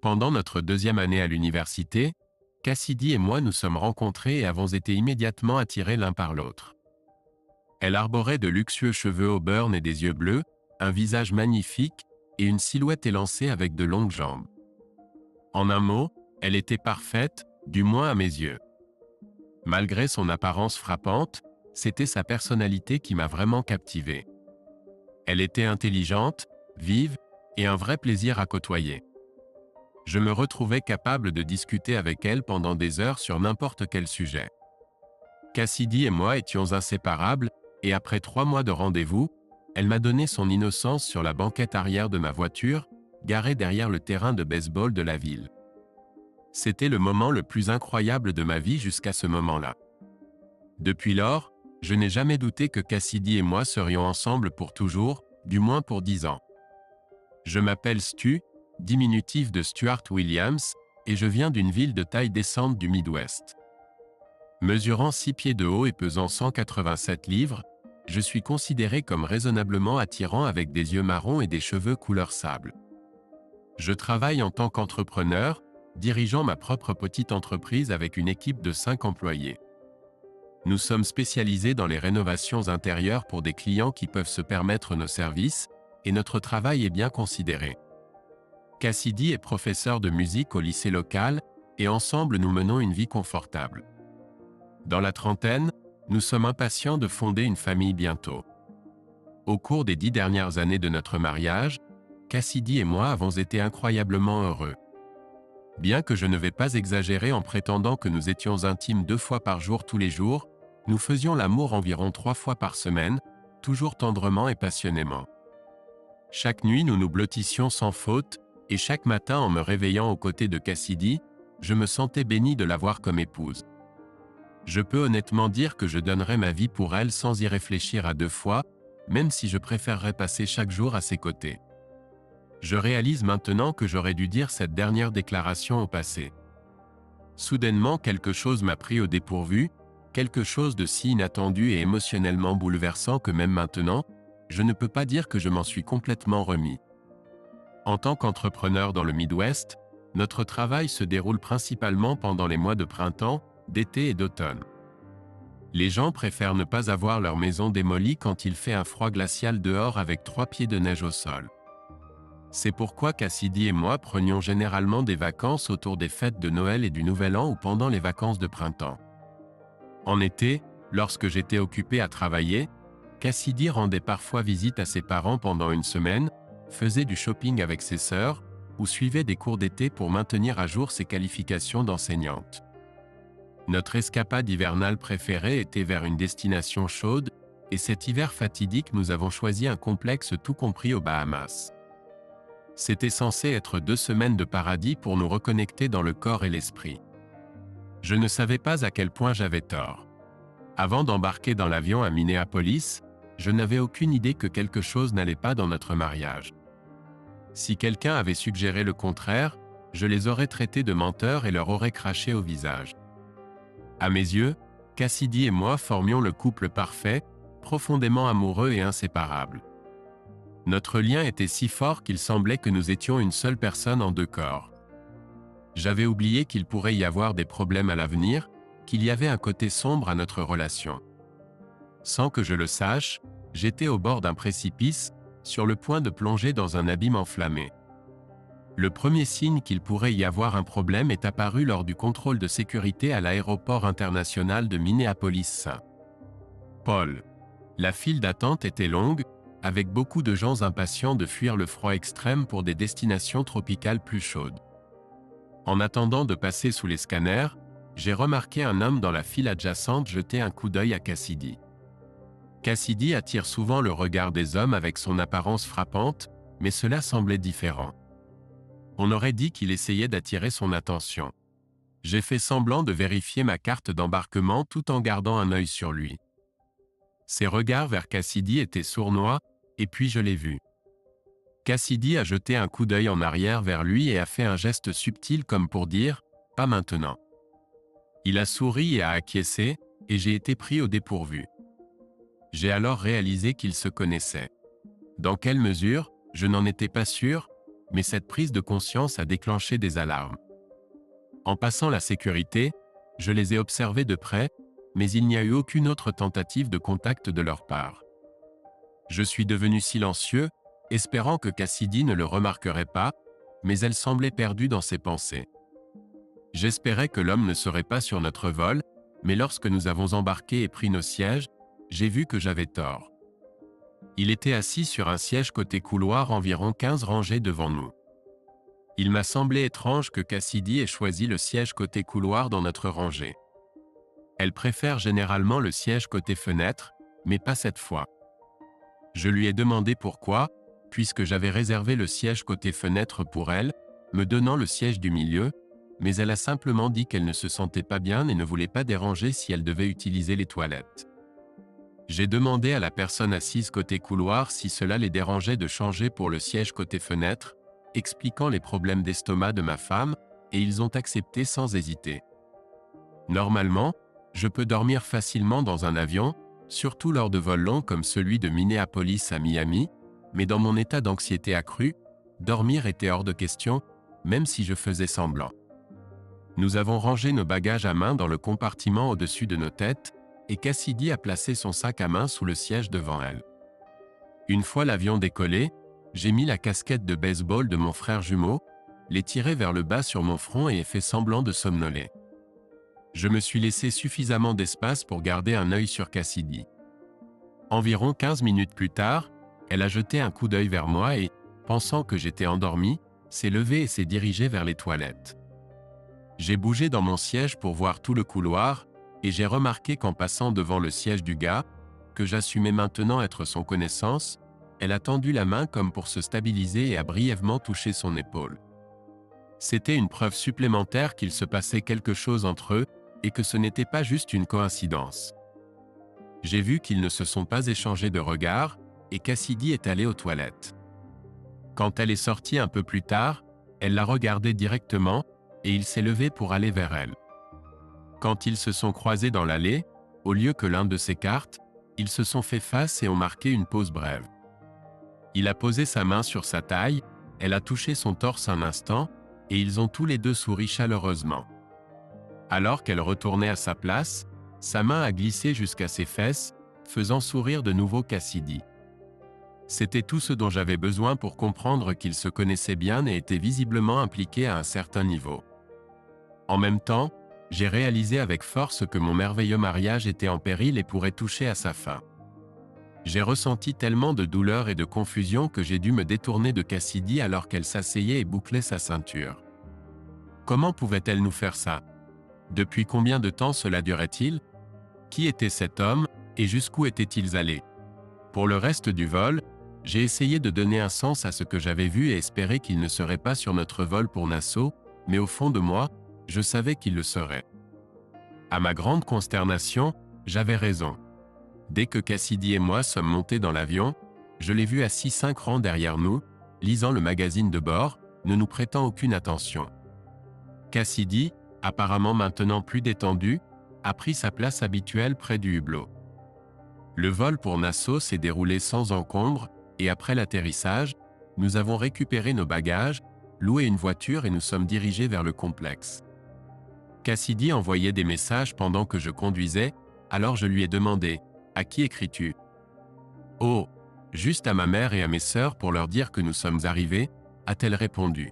Pendant notre deuxième année à l'université, Cassidy et moi nous sommes rencontrés et avons été immédiatement attirés l'un par l'autre. Elle arborait de luxueux cheveux auburn et des yeux bleus, un visage magnifique et une silhouette élancée avec de longues jambes. En un mot, elle était parfaite, du moins à mes yeux. Malgré son apparence frappante, c'était sa personnalité qui m'a vraiment captivé. Elle était intelligente, vive et un vrai plaisir à côtoyer. Je me retrouvais capable de discuter avec elle pendant des heures sur n'importe quel sujet. Cassidy et moi étions inséparables, et après 3 mois de rendez-vous, elle m'a donné son innocence sur la banquette arrière de ma voiture, garée derrière le terrain de baseball de la ville. C'était le moment le plus incroyable de ma vie jusqu'à ce moment-là. Depuis lors, je n'ai jamais douté que Cassidy et moi serions ensemble pour toujours, du moins pour 10 ans. Je m'appelle Stu, diminutif de Stuart Williams, et je viens d'une ville de taille décente du Midwest. Mesurant 6 pieds de haut et pesant 187 livres, je suis considéré comme raisonnablement attirant avec des yeux marrons et des cheveux couleur sable. Je travaille en tant qu'entrepreneur, dirigeant ma propre petite entreprise avec une équipe de 5 employés. Nous sommes spécialisés dans les rénovations intérieures pour des clients qui peuvent se permettre nos services, et notre travail est bien considéré. Cassidy est professeur de musique au lycée local, et ensemble nous menons une vie confortable. Dans la trentaine, nous sommes impatients de fonder une famille bientôt. Au cours des 10 dernières années de notre mariage, Cassidy et moi avons été incroyablement heureux. Bien que je ne vais pas exagérer en prétendant que nous étions intimes 2 fois par jour tous les jours, nous faisions l'amour environ 3 fois par semaine, toujours tendrement et passionnément. Chaque nuit nous nous blottissions sans faute, et chaque matin en me réveillant aux côtés de Cassidy, je me sentais béni de l'avoir comme épouse. Je peux honnêtement dire que je donnerais ma vie pour elle sans y réfléchir à 2 fois, même si je préférerais passer chaque jour à ses côtés. Je réalise maintenant que j'aurais dû dire cette dernière déclaration au passé. Soudainement quelque chose m'a pris au dépourvu, quelque chose de si inattendu et émotionnellement bouleversant que même maintenant, je ne peux pas dire que je m'en suis complètement remis. En tant qu'entrepreneur dans le Midwest, notre travail se déroule principalement pendant les mois de printemps, d'été et d'automne. Les gens préfèrent ne pas avoir leur maison démolie quand il fait un froid glacial dehors avec 3 pieds de neige au sol. C'est pourquoi Cassidy et moi prenions généralement des vacances autour des fêtes de Noël et du Nouvel An ou pendant les vacances de printemps. En été, lorsque j'étais occupé à travailler, Cassidy rendait parfois visite à ses parents pendant une semaine, faisait du shopping avec ses sœurs, ou suivait des cours d'été pour maintenir à jour ses qualifications d'enseignante. Notre escapade hivernale préférée était vers une destination chaude, et cet hiver fatidique nous avons choisi un complexe tout compris aux Bahamas. C'était censé être 2 semaines de paradis pour nous reconnecter dans le corps et l'esprit. Je ne savais pas à quel point j'avais tort. Avant d'embarquer dans l'avion à Minneapolis, je n'avais aucune idée que quelque chose n'allait pas dans notre mariage. Si quelqu'un avait suggéré le contraire, je les aurais traités de menteurs et leur aurais craché au visage. À mes yeux, Cassidy et moi formions le couple parfait, profondément amoureux et inséparable. Notre lien était si fort qu'il semblait que nous étions une seule personne en 2 corps. J'avais oublié qu'il pourrait y avoir des problèmes à l'avenir, qu'il y avait un côté sombre à notre relation. Sans que je le sache, j'étais au bord d'un précipice, sur le point de plonger dans un abîme enflammé. Le premier signe qu'il pourrait y avoir un problème est apparu lors du contrôle de sécurité à l'aéroport international de Minneapolis-St. Paul. La file d'attente était longue, avec beaucoup de gens impatients de fuir le froid extrême pour des destinations tropicales plus chaudes. En attendant de passer sous les scanners, j'ai remarqué un homme dans la file adjacente jeter un coup d'œil à Cassidy. Cassidy attire souvent le regard des hommes avec son apparence frappante, mais cela semblait différent. On aurait dit qu'il essayait d'attirer son attention. J'ai fait semblant de vérifier ma carte d'embarquement tout en gardant un œil sur lui. Ses regards vers Cassidy étaient sournois, et puis je l'ai vu. Cassidy a jeté un coup d'œil en arrière vers lui et a fait un geste subtil comme pour dire « pas maintenant ». Il a souri et a acquiescé, et j'ai été pris au dépourvu. J'ai alors réalisé qu'ils se connaissaient. Dans quelle mesure, je n'en étais pas sûr, mais cette prise de conscience a déclenché des alarmes. En passant la sécurité, je les ai observés de près, mais il n'y a eu aucune autre tentative de contact de leur part. Je suis devenu silencieux, espérant que Cassidy ne le remarquerait pas, mais elle semblait perdue dans ses pensées. J'espérais que l'homme ne serait pas sur notre vol, mais lorsque nous avons embarqué et pris nos sièges, j'ai vu que j'avais tort. Il était assis sur un siège côté couloir environ 15 rangées devant nous. Il m'a semblé étrange que Cassidy ait choisi le siège côté couloir dans notre rangée. Elle préfère généralement le siège côté fenêtre, mais pas cette fois. Je lui ai demandé pourquoi, puisque j'avais réservé le siège côté fenêtre pour elle, me donnant le siège du milieu, mais elle a simplement dit qu'elle ne se sentait pas bien et ne voulait pas déranger si elle devait utiliser les toilettes. J'ai demandé à la personne assise côté couloir si cela les dérangeait de changer pour le siège côté fenêtre, expliquant les problèmes d'estomac de ma femme, et ils ont accepté sans hésiter. Normalement, je peux dormir facilement dans un avion, surtout lors de vols longs comme celui de Minneapolis à Miami, mais dans mon état d'anxiété accrue, dormir était hors de question, même si je faisais semblant. Nous avons rangé nos bagages à main dans le compartiment au-dessus de nos têtes, et Cassidy a placé son sac à main sous le siège devant elle. Une fois l'avion décollé, j'ai mis la casquette de baseball de mon frère jumeau, l'ai tirée vers le bas sur mon front et ai fait semblant de somnoler. Je me suis laissé suffisamment d'espace pour garder un œil sur Cassidy. Environ 15 minutes plus tard, elle a jeté un coup d'œil vers moi et, pensant que j'étais endormi, s'est levée et s'est dirigée vers les toilettes. J'ai bougé dans mon siège pour voir tout le couloir, et j'ai remarqué qu'en passant devant le siège du gars, que j'assumais maintenant être son connaissance, elle a tendu la main comme pour se stabiliser et a brièvement touché son épaule. C'était une preuve supplémentaire qu'il se passait quelque chose entre eux, et que ce n'était pas juste une coïncidence. J'ai vu qu'ils ne se sont pas échangés de regards, et Cassidy est allée aux toilettes. Quand elle est sortie un peu plus tard, elle l'a regardé directement, et il s'est levé pour aller vers elle. Quand ils se sont croisés dans l'allée, au lieu que l'un de s'écarte, ils se sont fait face et ont marqué une pause brève. Il a posé sa main sur sa taille, elle a touché son torse un instant, et ils ont tous les deux souri chaleureusement. Alors qu'elle retournait à sa place, sa main a glissé jusqu'à ses fesses, faisant sourire de nouveau Cassidy. C'était tout ce dont j'avais besoin pour comprendre qu'ils se connaissaient bien et étaient visiblement impliqués à un certain niveau. En même temps, j'ai réalisé avec force que mon merveilleux mariage était en péril et pourrait toucher à sa fin. J'ai ressenti tellement de douleur et de confusion que j'ai dû me détourner de Cassidy alors qu'elle s'asseyait et bouclait sa ceinture. Comment pouvait-elle nous faire ça? Depuis combien de temps cela durait-il? Qui était cet homme, et jusqu'où étaient-ils allés? Pour le reste du vol, j'ai essayé de donner un sens à ce que j'avais vu et espérer qu'il ne serait pas sur notre vol pour Nassau, mais au fond de moi, je savais qu'il le serait. À ma grande consternation, j'avais raison. Dès que Cassidy et moi sommes montés dans l'avion, je l'ai vu assis 5 rangs derrière nous, lisant le magazine de bord, ne nous prêtant aucune attention. Cassidy, apparemment maintenant plus détendu, a pris sa place habituelle près du hublot. Le vol pour Nassau s'est déroulé sans encombre, et après l'atterrissage, nous avons récupéré nos bagages, loué une voiture et nous sommes dirigés vers le complexe. Cassidy envoyait des messages pendant que je conduisais, alors je lui ai demandé « À qui écris-tu » ? « Oh, juste à ma mère et à mes sœurs pour leur dire que nous sommes arrivés », a-t-elle répondu.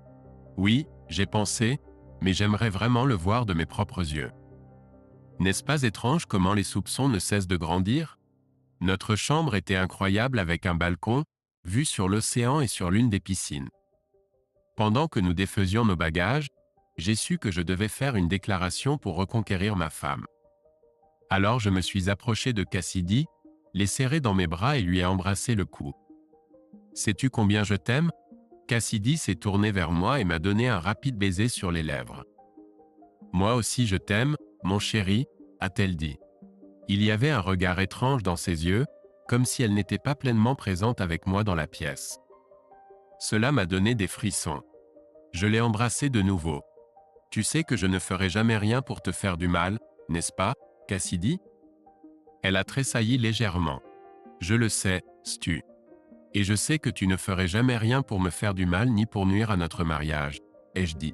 « Oui, j'ai pensé, mais j'aimerais vraiment le voir de mes propres yeux. » N'est-ce pas étrange comment les soupçons ne cessent de grandir? Notre chambre était incroyable avec un balcon, vue sur l'océan et sur l'une des piscines. Pendant que nous défaisions nos bagages, j'ai su que je devais faire une déclaration pour reconquérir ma femme. Alors je me suis approché de Cassidy, l'ai serré dans mes bras et lui ai embrassé le cou. « Sais-tu combien je t'aime » Cassidy s'est tourné vers moi et m'a donné un rapide baiser sur les lèvres. « Moi aussi je t'aime, mon chéri » a-t-elle dit. Il y avait un regard étrange dans ses yeux, comme si elle n'était pas pleinement présente avec moi dans la pièce. Cela m'a donné des frissons. Je l'ai embrassée de nouveau. « Tu sais que je ne ferai jamais rien pour te faire du mal, n'est-ce pas, Cassidy » Elle a tressailli légèrement. « Je le sais, Stu. » Et je sais que tu ne ferais jamais rien pour me faire du mal ni pour nuire à notre mariage, ai-je dit.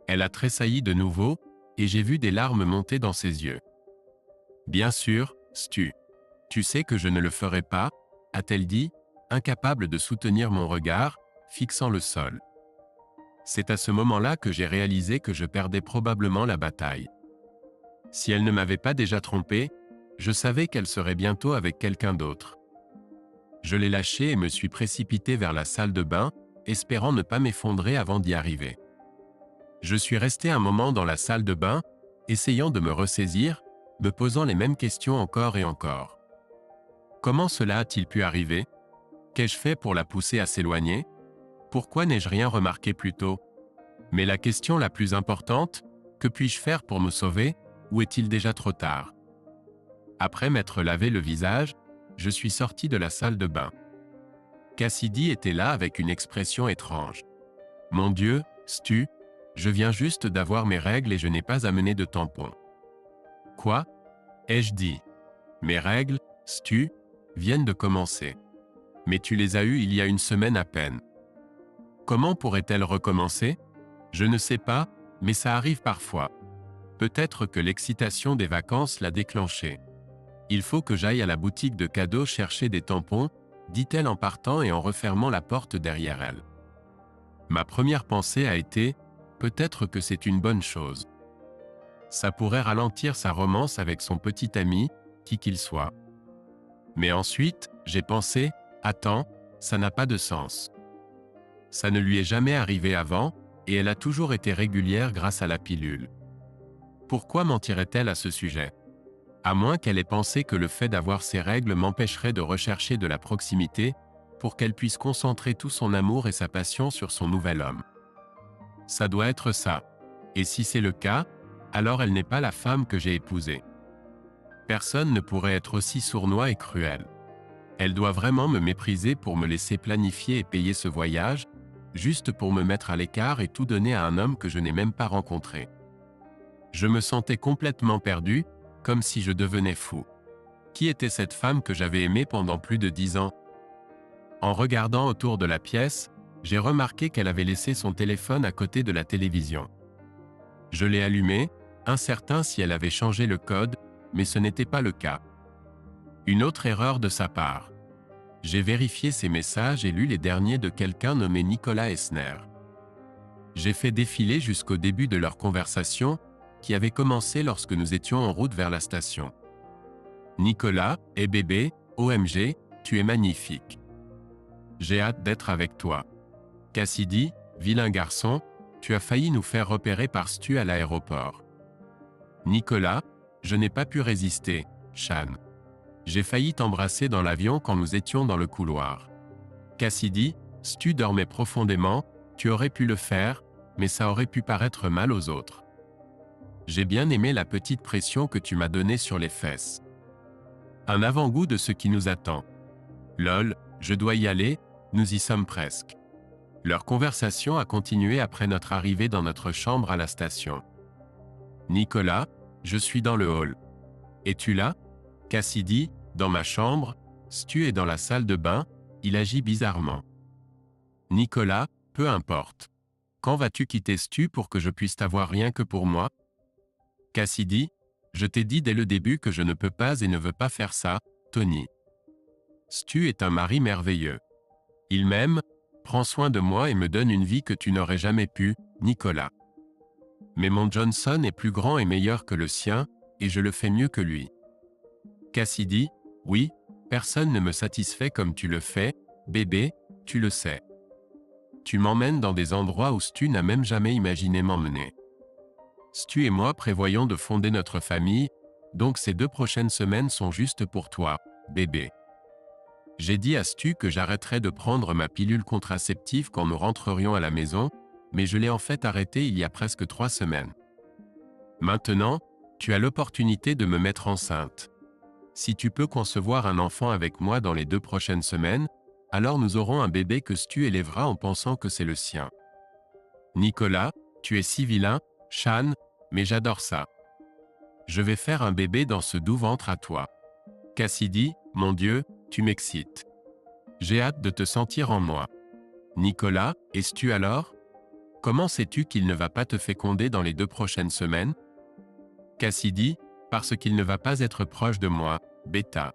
Elle a tressailli de nouveau, et j'ai vu des larmes monter dans ses yeux. Bien sûr, Stu. Tu sais que je ne le ferai pas, a-t-elle dit, incapable de soutenir mon regard, fixant le sol. C'est à ce moment-là que j'ai réalisé que je perdais probablement la bataille. Si elle ne m'avait pas déjà trompé, je savais qu'elle serait bientôt avec quelqu'un d'autre. Je l'ai lâchée et me suis précipité vers la salle de bain, espérant ne pas m'effondrer avant d'y arriver. Je suis resté un moment dans la salle de bain, essayant de me ressaisir, me posant les mêmes questions encore et encore. Comment cela a-t-il pu arriver? Qu'ai-je fait pour la pousser à s'éloigner? Pourquoi n'ai-je rien remarqué plus tôt? Mais la question la plus importante, que puis-je faire pour me sauver, ou est-il déjà trop tard? Après m'être lavé le visage, je suis sorti de la salle de bain. Cassidy était là avec une expression étrange. Mon Dieu, Stu, je viens juste d'avoir mes règles et je n'ai pas amené de tampon. Quoi? Ai-je dit. Mes règles, Stu, viennent de commencer. Mais tu les as eues il y a une semaine à peine. Comment pourrait-elle recommencer? Je ne sais pas, mais ça arrive parfois. Peut-être que l'excitation des vacances l'a déclenché. Il faut que j'aille à la boutique de cadeaux chercher des tampons, dit-elle en partant et en refermant la porte derrière elle. Ma première pensée a été, peut-être que c'est une bonne chose. Ça pourrait ralentir sa romance avec son petit ami, qui qu'il soit. Mais ensuite, j'ai pensé, attends, ça n'a pas de sens. Ça ne lui est jamais arrivé avant, et elle a toujours été régulière grâce à la pilule. Pourquoi mentirait-elle à ce sujet? À moins qu'elle ait pensé que le fait d'avoir ses règles m'empêcherait de rechercher de la proximité, pour qu'elle puisse concentrer tout son amour et sa passion sur son nouvel homme. Ça doit être ça. Et si c'est le cas, alors elle n'est pas la femme que j'ai épousée. Personne ne pourrait être aussi sournois et cruel. Elle doit vraiment me mépriser pour me laisser planifier et payer ce voyage, juste pour me mettre à l'écart et tout donner à un homme que je n'ai même pas rencontré. Je me sentais complètement perdu, comme si je devenais fou. Qui était cette femme que j'avais aimée pendant plus de 10 ans? En regardant autour de la pièce, j'ai remarqué qu'elle avait laissé son téléphone à côté de la télévision. Je l'ai allumé, incertain si elle avait changé le code, mais ce n'était pas le cas. Une autre erreur de sa part. J'ai vérifié ses messages et lu les derniers de quelqu'un nommé Nicolas Essner. J'ai fait défiler jusqu'au début de leur conversation, qui avait commencé lorsque nous étions en route vers la station. Nicolas, et bébé, OMG, tu es magnifique. J'ai hâte d'être avec toi. Cassidy, vilain garçon, tu as failli nous faire repérer par Stu à l'aéroport. Nicolas, je n'ai pas pu résister, Shan. J'ai failli t'embrasser dans l'avion quand nous étions dans le couloir. Cassidy, Stu dormait profondément, tu aurais pu le faire, mais ça aurait pu paraître mal aux autres. J'ai bien aimé la petite pression que tu m'as donnée sur les fesses. Un avant-goût de ce qui nous attend. Lol, je dois y aller, nous y sommes presque. Leur conversation a continué après notre arrivée dans notre chambre à la station. Nicolas, je suis dans le hall. Es-tu là? Cassidy, dans ma chambre, Stu est dans la salle de bain, il agit bizarrement. Nicolas, peu importe. Quand vas-tu quitter Stu pour que je puisse t'avoir rien que pour moi? Cassidy, je t'ai dit dès le début que je ne peux pas et ne veux pas faire ça, Tony. Stu est un mari merveilleux. Il m'aime, prend soin de moi et me donne une vie que tu n'aurais jamais pu, Nicolas. Mais mon Johnson est plus grand et meilleur que le sien, et je le fais mieux que lui. Cassidy, oui, personne ne me satisfait comme tu le fais, bébé, tu le sais. Tu m'emmènes dans des endroits où Stu n'a même jamais imaginé m'emmener. Stu et moi prévoyons de fonder notre famille, donc ces 2 prochaines semaines sont juste pour toi, bébé. J'ai dit à Stu que j'arrêterais de prendre ma pilule contraceptive quand nous rentrerions à la maison, mais je l'ai en fait arrêtée il y a presque 3 semaines. Maintenant, tu as l'opportunité de me mettre enceinte. Si tu peux concevoir un enfant avec moi dans les 2 prochaines semaines, alors nous aurons un bébé que Stu élèvera en pensant que c'est le sien. Nicolas, tu es si vilain, Shan, mais j'adore ça. Je vais faire un bébé dans ce doux ventre à toi. Cassidy, mon Dieu, tu m'excites. J'ai hâte de te sentir en moi. Nicolas, es-tu alors? Comment sais-tu qu'il ne va pas te féconder dans les 2 prochaines semaines? Cassidy, parce qu'il ne va pas être proche de moi, bêta.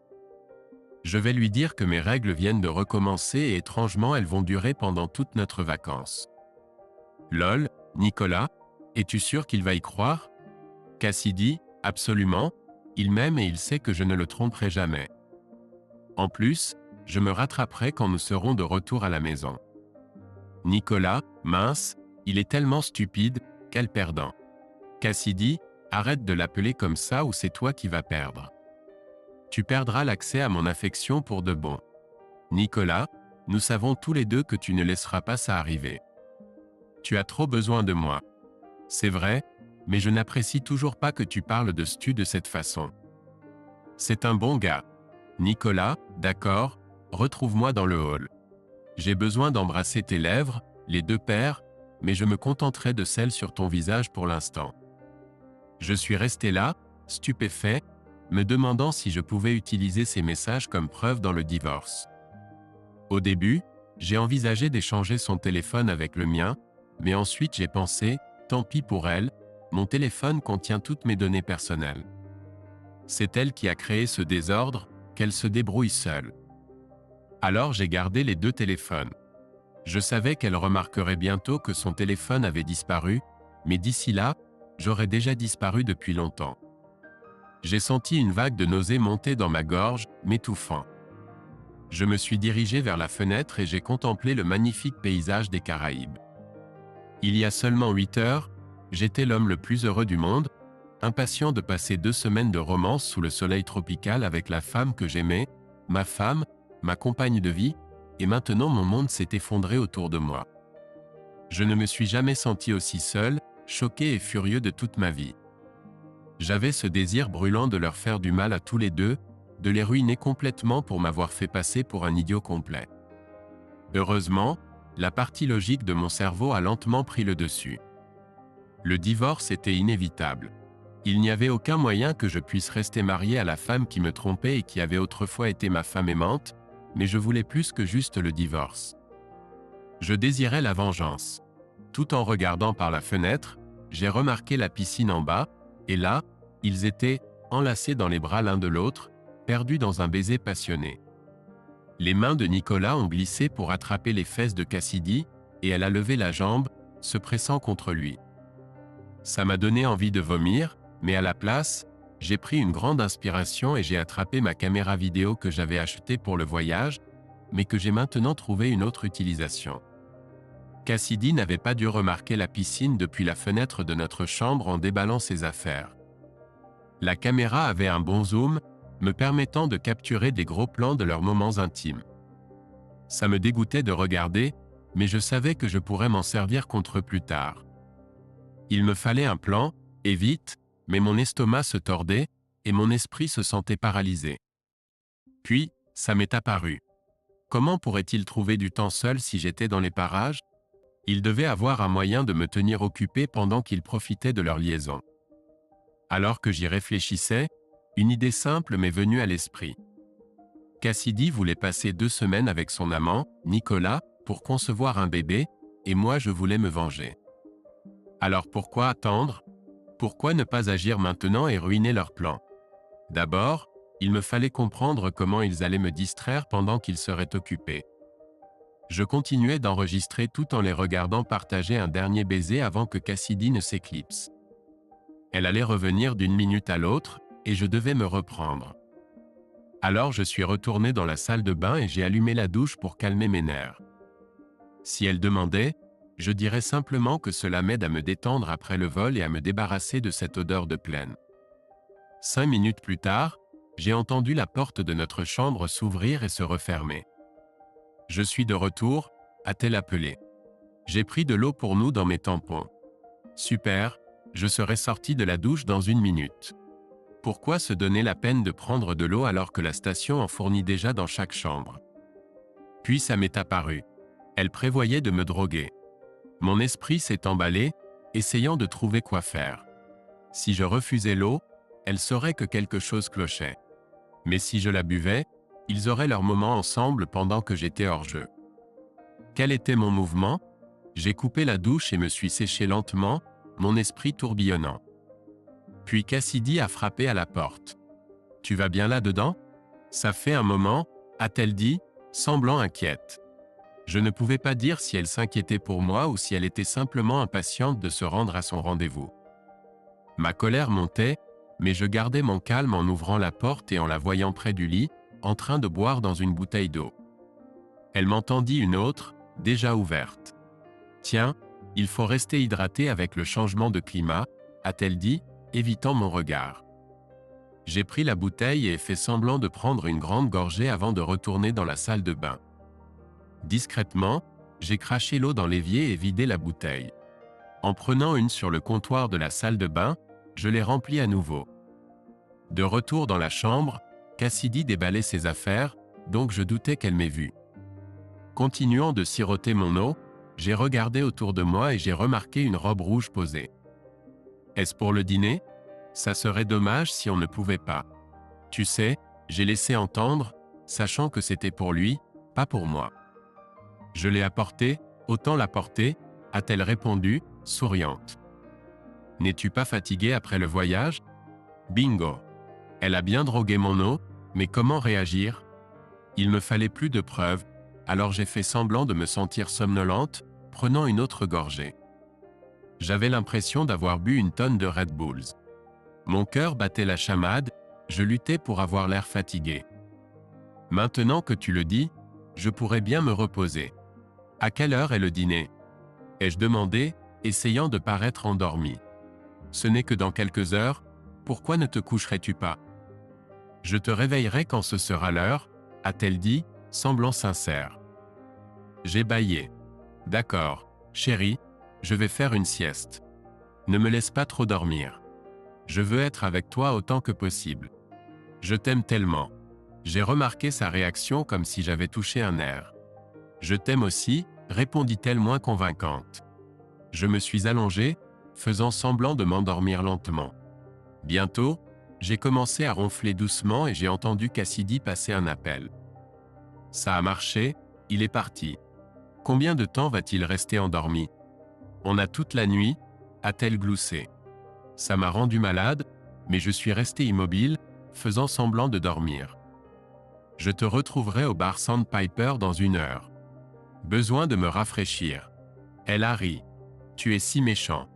Je vais lui dire que mes règles viennent de recommencer et étrangement elles vont durer pendant toute notre vacances. Lol, Nicolas, es-tu sûr qu'il va y croire? Cassidy, absolument, il m'aime et il sait que je ne le tromperai jamais. En plus, je me rattraperai quand nous serons de retour à la maison. Nicolas, mince, il est tellement stupide, quel perdant. Cassidy, arrête de l'appeler comme ça ou c'est toi qui vas perdre. Tu perdras l'accès à mon affection pour de bon. Nicolas, nous savons tous les deux que tu ne laisseras pas ça arriver. Tu as trop besoin de moi. C'est vrai, mais je n'apprécie toujours pas que tu parles de Stu de cette façon. C'est un bon gars. Nicolas, d'accord, retrouve-moi dans le hall. J'ai besoin d'embrasser tes lèvres, les 2 paires, mais je me contenterai de celle sur ton visage pour l'instant. Je suis resté là, stupéfait, me demandant si je pouvais utiliser ces messages comme preuve dans le divorce. Au début, j'ai envisagé d'échanger son téléphone avec le mien, mais ensuite j'ai pensé, tant pis pour elle, mon téléphone contient toutes mes données personnelles. C'est elle qui a créé ce désordre, qu'elle se débrouille seule. Alors j'ai gardé les 2 téléphones. Je savais qu'elle remarquerait bientôt que son téléphone avait disparu, mais d'ici là, j'aurais déjà disparu depuis longtemps. J'ai senti une vague de nausée monter dans ma gorge, m'étouffant. Je me suis dirigé vers la fenêtre et j'ai contemplé le magnifique paysage des Caraïbes. Il y a seulement 8 heures, j'étais l'homme le plus heureux du monde, impatient de passer 2 semaines de romance sous le soleil tropical avec la femme que j'aimais, ma femme, ma compagne de vie, et maintenant mon monde s'est effondré autour de moi. Je ne me suis jamais senti aussi seul, choqué et furieux de toute ma vie. J'avais ce désir brûlant de leur faire du mal à tous les deux, de les ruiner complètement pour m'avoir fait passer pour un idiot complet. Heureusement, la partie logique de mon cerveau a lentement pris le dessus. Le divorce était inévitable. Il n'y avait aucun moyen que je puisse rester marié à la femme qui me trompait et qui avait autrefois été ma femme aimante, mais je voulais plus que juste le divorce. Je désirais la vengeance. Tout en regardant par la fenêtre, j'ai remarqué la piscine en bas, et là, ils étaient, enlacés dans les bras l'un de l'autre, perdus dans un baiser passionné. Les mains de Nicolas ont glissé pour attraper les fesses de Cassidy, et elle a levé la jambe, se pressant contre lui. Ça m'a donné envie de vomir, mais à la place, j'ai pris une grande inspiration et j'ai attrapé ma caméra vidéo que j'avais achetée pour le voyage, mais que j'ai maintenant trouvé une autre utilisation. Cassidy n'avait pas dû remarquer la piscine depuis la fenêtre de notre chambre en déballant ses affaires. La caméra avait un bon zoom, me permettant de capturer des gros plans de leurs moments intimes. Ça me dégoûtait de regarder, mais je savais que je pourrais m'en servir contre eux plus tard. Il me fallait un plan, et vite, mais mon estomac se tordait, et mon esprit se sentait paralysé. Puis, ça m'est apparu. Comment pourrait-il trouver du temps seul si j'étais dans les parages? Il devait avoir un moyen de me tenir occupé pendant qu'il profitait de leur liaison. Alors que j'y réfléchissais, une idée simple m'est venue à l'esprit. Cassidy voulait passer 2 semaines avec son amant, Nicolas, pour concevoir un bébé, et moi je voulais me venger. Alors pourquoi attendre? Pourquoi ne pas agir maintenant et ruiner leur plan? D'abord, il me fallait comprendre comment ils allaient me distraire pendant qu'ils seraient occupés. Je continuais d'enregistrer tout en les regardant partager un dernier baiser avant que Cassidy ne s'éclipse. Elle allait revenir d'une minute à l'autre, et je devais me reprendre. Alors je suis retourné dans la salle de bain et j'ai allumé la douche pour calmer mes nerfs. Si elle demandait, je dirais simplement que cela m'aide à me détendre après le vol et à me débarrasser de cette odeur de plaine. 5 minutes plus tard, j'ai entendu la porte de notre chambre s'ouvrir et se refermer. « Je suis de retour », a-t-elle appelé. J'ai pris de l'eau pour nous dans mes tampons. Super, je serai sorti de la douche dans 1 minute. Pourquoi se donner la peine de prendre de l'eau alors que la station en fournit déjà dans chaque chambre? Puis ça m'est apparu. Elle prévoyait de me droguer. Mon esprit s'est emballé, essayant de trouver quoi faire. Si je refusais l'eau, elle saurait que quelque chose clochait. Mais si je la buvais, Ils auraient leur moment ensemble pendant que j'étais hors jeu. Quel était mon mouvement? J'ai coupé la douche et me suis séché lentement, mon esprit tourbillonnant. Puis Cassidy a frappé à la porte. « Tu vas bien là-dedans? Ça fait un moment, a-t-elle dit, semblant inquiète. Je ne pouvais pas dire si elle s'inquiétait pour moi ou si elle était simplement impatiente de se rendre à son rendez-vous. Ma colère montait, mais je gardais mon calme en ouvrant la porte et en la voyant près du lit, en train de boire dans une bouteille d'eau. Elle m'en tendit une autre, déjà ouverte. « Tiens, il faut rester hydraté avec le changement de climat, a-t-elle dit, évitant mon regard. J'ai pris la bouteille et fait semblant de prendre une grande gorgée avant de retourner dans la salle de bain. Discrètement, j'ai craché l'eau dans l'évier et vidé la bouteille. En prenant une sur le comptoir de la salle de bain, je l'ai remplie à nouveau. De retour dans la chambre, Cassidy déballait ses affaires, donc je doutais qu'elle m'ait vu. Continuant de siroter mon eau, j'ai regardé autour de moi et j'ai remarqué une robe rouge posée. Est-ce pour le dîner? Ça serait dommage si on ne pouvait pas. Tu sais, j'ai laissé entendre, sachant que c'était pour lui, pas pour moi. Je l'ai apportée, autant la porter, a-t-elle répondu, souriante. N'es-tu pas fatigué après le voyage? Bingo. Elle a bien drogué mon eau, mais comment réagir? Il me fallait plus de preuves, alors j'ai fait semblant de me sentir somnolente, prenant une autre gorgée. J'avais l'impression d'avoir bu une tonne de Red Bulls. Mon cœur battait la chamade, je luttais pour avoir l'air fatigué. Maintenant que tu le dis, je pourrais bien me reposer. À quelle heure est le dîner? Ai-je demandé, essayant de paraître endormi. Ce n'est que dans quelques heures, pourquoi ne te coucherais-tu pas? Je te réveillerai quand ce sera l'heure, a-t-elle dit, semblant sincère. J'ai bâillé. D'accord, chérie, je vais faire une sieste. Ne me laisse pas trop dormir. Je veux être avec toi autant que possible. Je t'aime tellement. J'ai remarqué sa réaction comme si j'avais touché un nerf. Je t'aime aussi, répondit-elle moins convaincante. Je me suis allongé, faisant semblant de m'endormir lentement. Bientôt, j'ai commencé à ronfler doucement et j'ai entendu Cassidy passer un appel. Ça a marché, il est parti. Combien de temps va-t-il rester endormi? On a toute la nuit, a-t-elle gloussé. Ça m'a rendu malade, mais je suis resté immobile, faisant semblant de dormir. Je te retrouverai au bar Sandpiper dans 1 heure. Besoin de me rafraîchir. Elle a ri. Tu es si méchant.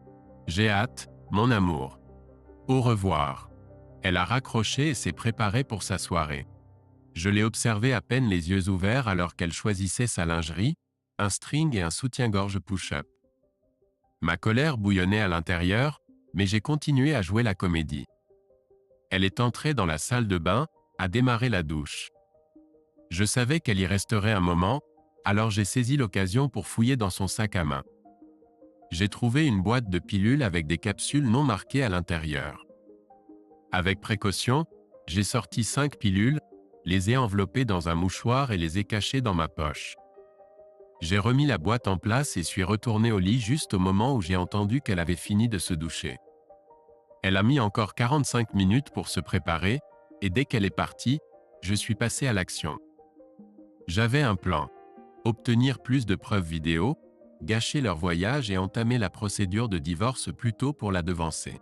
J'ai hâte, mon amour. Au revoir. Elle a raccroché et s'est préparée pour sa soirée. Je l'ai observée à peine les yeux ouverts alors qu'elle choisissait sa lingerie, un string et un soutien-gorge push-up. Ma colère bouillonnait à l'intérieur, mais j'ai continué à jouer la comédie. Elle est entrée dans la salle de bain, a démarré la douche. Je savais qu'elle y resterait un moment, alors j'ai saisi l'occasion pour fouiller dans son sac à main. J'ai trouvé une boîte de pilules avec des capsules non marquées à l'intérieur. Avec précaution, j'ai sorti 5 pilules, les ai enveloppées dans un mouchoir et les ai cachées dans ma poche. J'ai remis la boîte en place et suis retourné au lit juste au moment où j'ai entendu qu'elle avait fini de se doucher. Elle a mis encore 45 minutes pour se préparer, et dès qu'elle est partie, je suis passé à l'action. J'avais un plan. Obtenir plus de preuves vidéo, gâcher leur voyage et entamer la procédure de divorce plus tôt pour la devancer.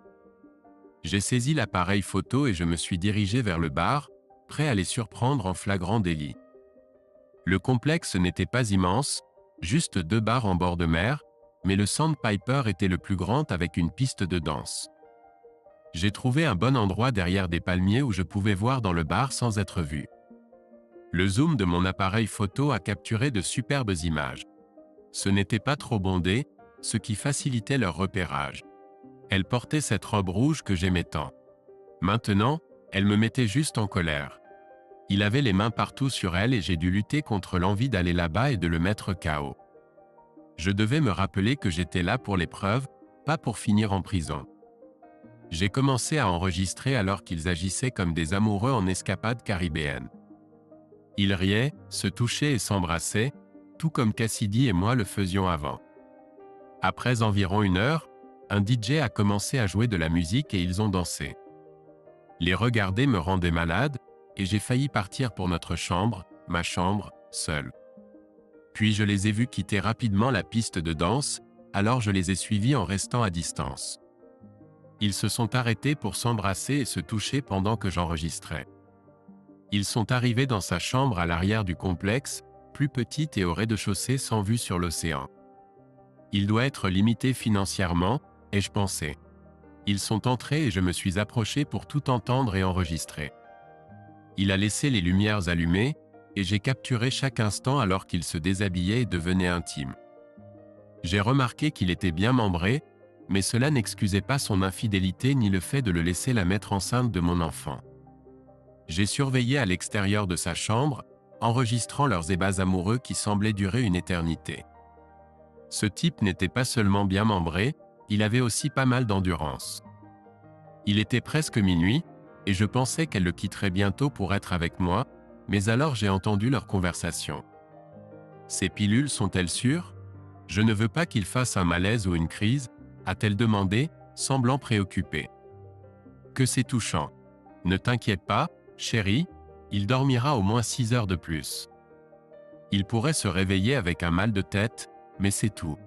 J'ai saisi l'appareil photo et je me suis dirigé vers le bar, prêt à les surprendre en flagrant délit. Le complexe n'était pas immense, juste 2 bars en bord de mer, mais le Sandpiper était le plus grand avec une piste de danse. J'ai trouvé un bon endroit derrière des palmiers où je pouvais voir dans le bar sans être vu. Le zoom de mon appareil photo a capturé de superbes images. Ce n'était pas trop bondé, ce qui facilitait leur repérage. Elle portait cette robe rouge que j'aimais tant. Maintenant, elle me mettait juste en colère. Il avait les mains partout sur elle et j'ai dû lutter contre l'envie d'aller là-bas et de le mettre KO. Je devais me rappeler que j'étais là pour l'épreuve, pas pour finir en prison. J'ai commencé à enregistrer alors qu'ils agissaient comme des amoureux en escapade caribéenne. Ils riaient, se touchaient et s'embrassaient, tout comme Cassidy et moi le faisions avant. Après environ 1 heure, un DJ a commencé à jouer de la musique et ils ont dansé. Les regarder me rendait malade, et j'ai failli partir pour notre chambre, ma chambre, seule. Puis je les ai vus quitter rapidement la piste de danse, alors je les ai suivis en restant à distance. Ils se sont arrêtés pour s'embrasser et se toucher pendant que j'enregistrais. Ils sont arrivés dans sa chambre à l'arrière du complexe, plus petite et au rez-de-chaussée sans vue sur l'océan. Il doit être limité financièrement, ai-je pensé. Ils sont entrés et je me suis approché pour tout entendre et enregistrer. Il a laissé les lumières allumées, et j'ai capturé chaque instant alors qu'il se déshabillait et devenait intime. J'ai remarqué qu'il était bien membré, mais cela n'excusait pas son infidélité ni le fait de le laisser la mettre enceinte de mon enfant. J'ai surveillé à l'extérieur de sa chambre, enregistrant leurs ébats amoureux qui semblaient durer une éternité. Ce type n'était pas seulement bien membré, il avait aussi pas mal d'endurance. Il était presque minuit, et je pensais qu'elle le quitterait bientôt pour être avec moi, mais alors j'ai entendu leur conversation. « Ces pilules sont-elles sûres ? Je ne veux pas qu'il fasse un malaise ou une crise », a-t-elle demandé, semblant préoccupée. « Que c'est touchant. Ne t'inquiète pas, chérie, il dormira au moins 6 heures de plus. Il pourrait se réveiller avec un mal de tête, mais c'est tout.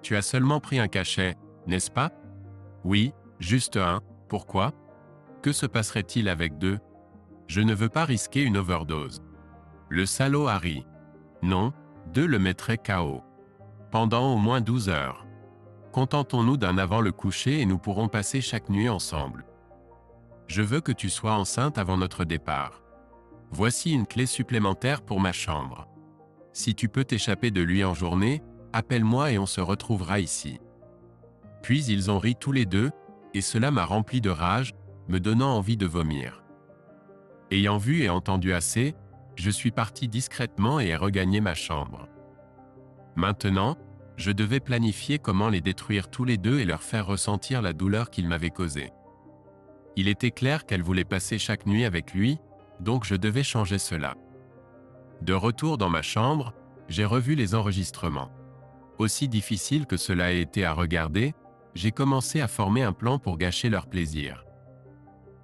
Tu as seulement pris un cachet, n'est-ce pas ? Oui, juste un, pourquoi ? Que se passerait-il avec 2 ? Je ne veux pas risquer une overdose. Le salaud a ri. Non, 2 le mettraient KO. Pendant au moins 12 heures. Contentons-nous d'un avant le coucher et nous pourrons passer chaque nuit ensemble. Je veux que tu sois enceinte avant notre départ. Voici une clé supplémentaire pour ma chambre. Si tu peux t'échapper de lui en journée, appelle-moi et on se retrouvera ici. » Puis ils ont ri tous les deux, et cela m'a rempli de rage, me donnant envie de vomir. Ayant vu et entendu assez, je suis parti discrètement et ai regagné ma chambre. Maintenant, je devais planifier comment les détruire tous les deux et leur faire ressentir la douleur qu'ils m'avaient causée. Il était clair qu'elle voulait passer chaque nuit avec lui, donc je devais changer cela. De retour dans ma chambre, j'ai revu les enregistrements. Aussi difficile que cela ait été à regarder, j'ai commencé à former un plan pour gâcher leur plaisir.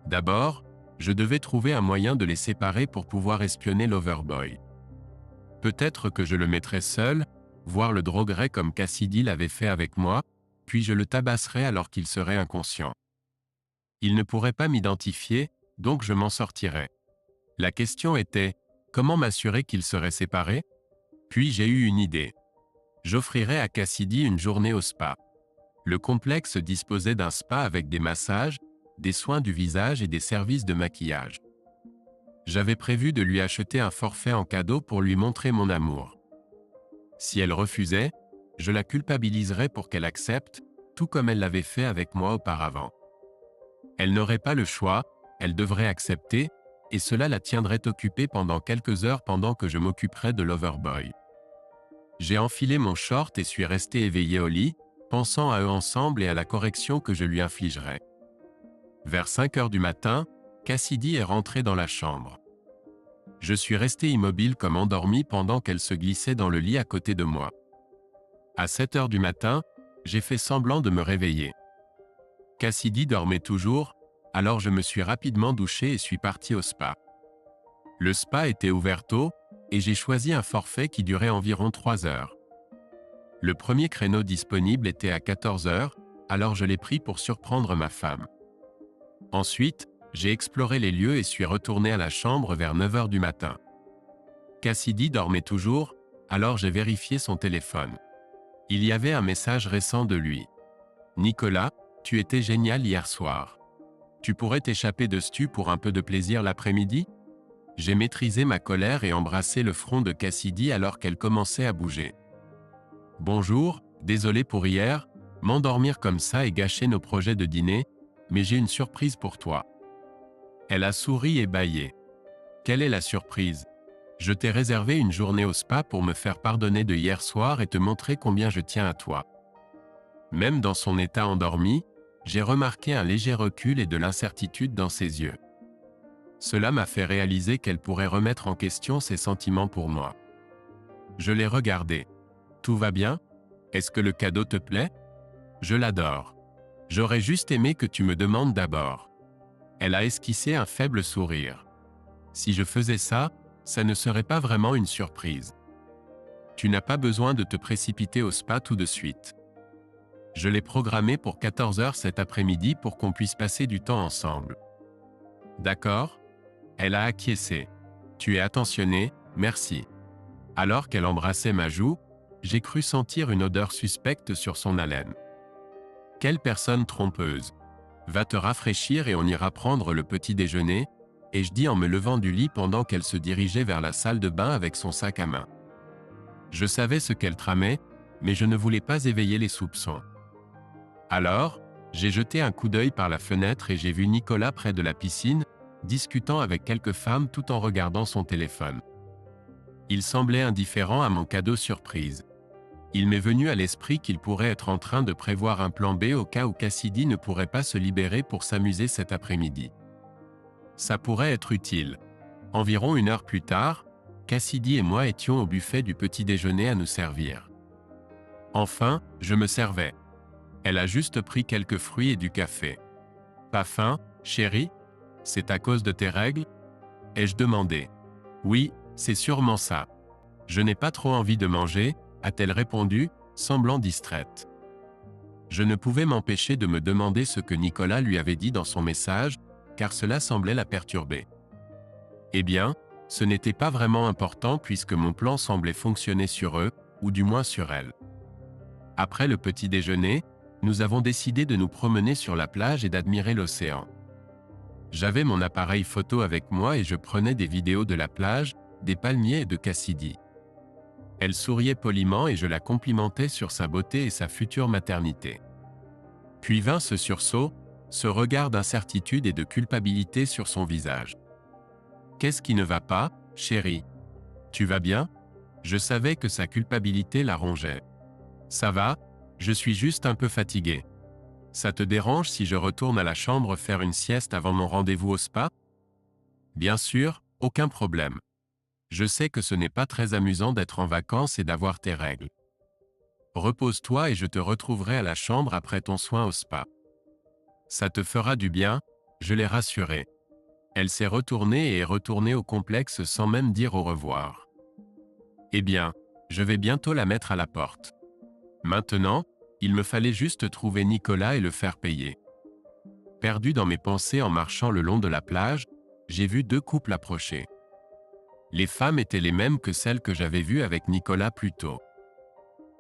D'abord, je devais trouver un moyen de les séparer pour pouvoir espionner Loverboy. Peut-être que je le mettrais seul, voire le droguerais comme Cassidy l'avait fait avec moi, puis je le tabasserais alors qu'il serait inconscient. Il ne pourrait pas m'identifier, donc je m'en sortirais. La question était, comment m'assurer qu'ils seraient séparés ? Puis j'ai eu une idée. J'offrirais à Cassidy une journée au spa. Le complexe disposait d'un spa avec des massages, des soins du visage et des services de maquillage. J'avais prévu de lui acheter un forfait en cadeau pour lui montrer mon amour. Si elle refusait, je la culpabiliserais pour qu'elle accepte, tout comme elle l'avait fait avec moi auparavant. Elle n'aurait pas le choix, elle devrait accepter, et cela la tiendrait occupée pendant quelques heures pendant que je m'occuperais de Loverboy. J'ai enfilé mon short et suis resté éveillé au lit, pensant à eux ensemble et à la correction que je lui infligerais. Vers 5 heures du matin, Cassidy est rentrée dans la chambre. Je suis resté immobile comme endormi pendant qu'elle se glissait dans le lit à côté de moi. À 7 heures du matin, j'ai fait semblant de me réveiller. Cassidy dormait toujours, alors je me suis rapidement douché et suis parti au spa. Le spa était ouvert tôt, et j'ai choisi un forfait qui durait environ 3 heures. Le premier créneau disponible était à 14 heures, alors je l'ai pris pour surprendre ma femme. Ensuite, j'ai exploré les lieux et suis retourné à la chambre vers 9 heures du matin. Cassidy dormait toujours, alors j'ai vérifié son téléphone. Il y avait un message récent de lui. « Nicolas, tu étais génial hier soir. Tu pourrais t'échapper de Stu pour un peu de plaisir l'après-midi ?» J'ai maîtrisé ma colère et embrassé le front de Cassidy alors qu'elle commençait à bouger. « Bonjour, désolé pour hier, m'endormir comme ça et gâcher nos projets de dîner, mais j'ai une surprise pour toi. » Elle a souri et bâillé. « Quelle est la surprise ? Je t'ai réservé une journée au spa pour me faire pardonner de hier soir et te montrer combien je tiens à toi. » Même dans son état endormi, j'ai remarqué un léger recul et de l'incertitude dans ses yeux. Cela m'a fait réaliser qu'elle pourrait remettre en question ses sentiments pour moi. Je l'ai regardée. « Tout va bien ? Est-ce que le cadeau te plaît ? Je l'adore. J'aurais juste aimé que tu me demandes d'abord. » Elle a esquissé un faible sourire. Si je faisais ça, ça ne serait pas vraiment une surprise. Tu n'as pas besoin de te précipiter au spa tout de suite. Je l'ai programmé pour 14 heures cet après-midi pour qu'on puisse passer du temps ensemble. D'accord ? Elle a acquiescé. Tu es attentionné, merci. Alors qu'elle embrassait ma joue, j'ai cru sentir une odeur suspecte sur son haleine. Quelle personne trompeuse. Va te rafraîchir et on ira prendre le petit déjeuner, ai-je dit en me levant du lit pendant qu'elle se dirigeait vers la salle de bain avec son sac à main. Je savais ce qu'elle tramait, mais je ne voulais pas éveiller les soupçons. Alors, j'ai jeté un coup d'œil par la fenêtre et j'ai vu Nicolas près de la piscine, discutant avec quelques femmes tout en regardant son téléphone. Il semblait indifférent à mon cadeau surprise. Il m'est venu à l'esprit qu'il pourrait être en train de prévoir un plan B au cas où Cassidy ne pourrait pas se libérer pour s'amuser cet après-midi. Ça pourrait être utile. Environ 1 heure plus tard, Cassidy et moi étions au buffet du petit déjeuner à nous servir. Enfin, je me servais. Elle a juste pris quelques fruits et du café. Pas faim, chérie ? C'est à cause de tes règles ? Ai-je demandé. Oui, c'est sûrement ça. Je n'ai pas trop envie de manger, a-t-elle répondu, semblant distraite. Je ne pouvais m'empêcher de me demander ce que Nicolas lui avait dit dans son message, car cela semblait la perturber. Eh bien, ce n'était pas vraiment important puisque mon plan semblait fonctionner sur eux, ou du moins sur elle. Après le petit déjeuner, nous avons décidé de nous promener sur la plage et d'admirer l'océan. J'avais mon appareil photo avec moi et je prenais des vidéos de la plage, des palmiers et de Cassidy. Elle souriait poliment et je la complimentais sur sa beauté et sa future maternité. Puis vint ce sursaut, ce regard d'incertitude et de culpabilité sur son visage. « Qu'est-ce qui ne va pas, chérie ? Tu vas bien ? » Je savais que sa culpabilité la rongeait. « Ça va, je suis juste un peu fatigué. Ça te dérange si je retourne à la chambre faire une sieste avant mon rendez-vous au spa ? » Bien sûr, aucun problème. Je sais que ce n'est pas très amusant d'être en vacances et d'avoir tes règles. Repose-toi et je te retrouverai à la chambre après ton soin au spa. Ça te fera du bien, je l'ai rassurée. Elle s'est retournée et est retournée au complexe sans même dire au revoir. Eh bien, je vais bientôt la mettre à la porte. Maintenant, il me fallait juste trouver Nicolas et le faire payer. Perdu dans mes pensées en marchant le long de la plage, j'ai vu 2 couples approcher. Les femmes étaient les mêmes que celles que j'avais vues avec Nicolas plus tôt.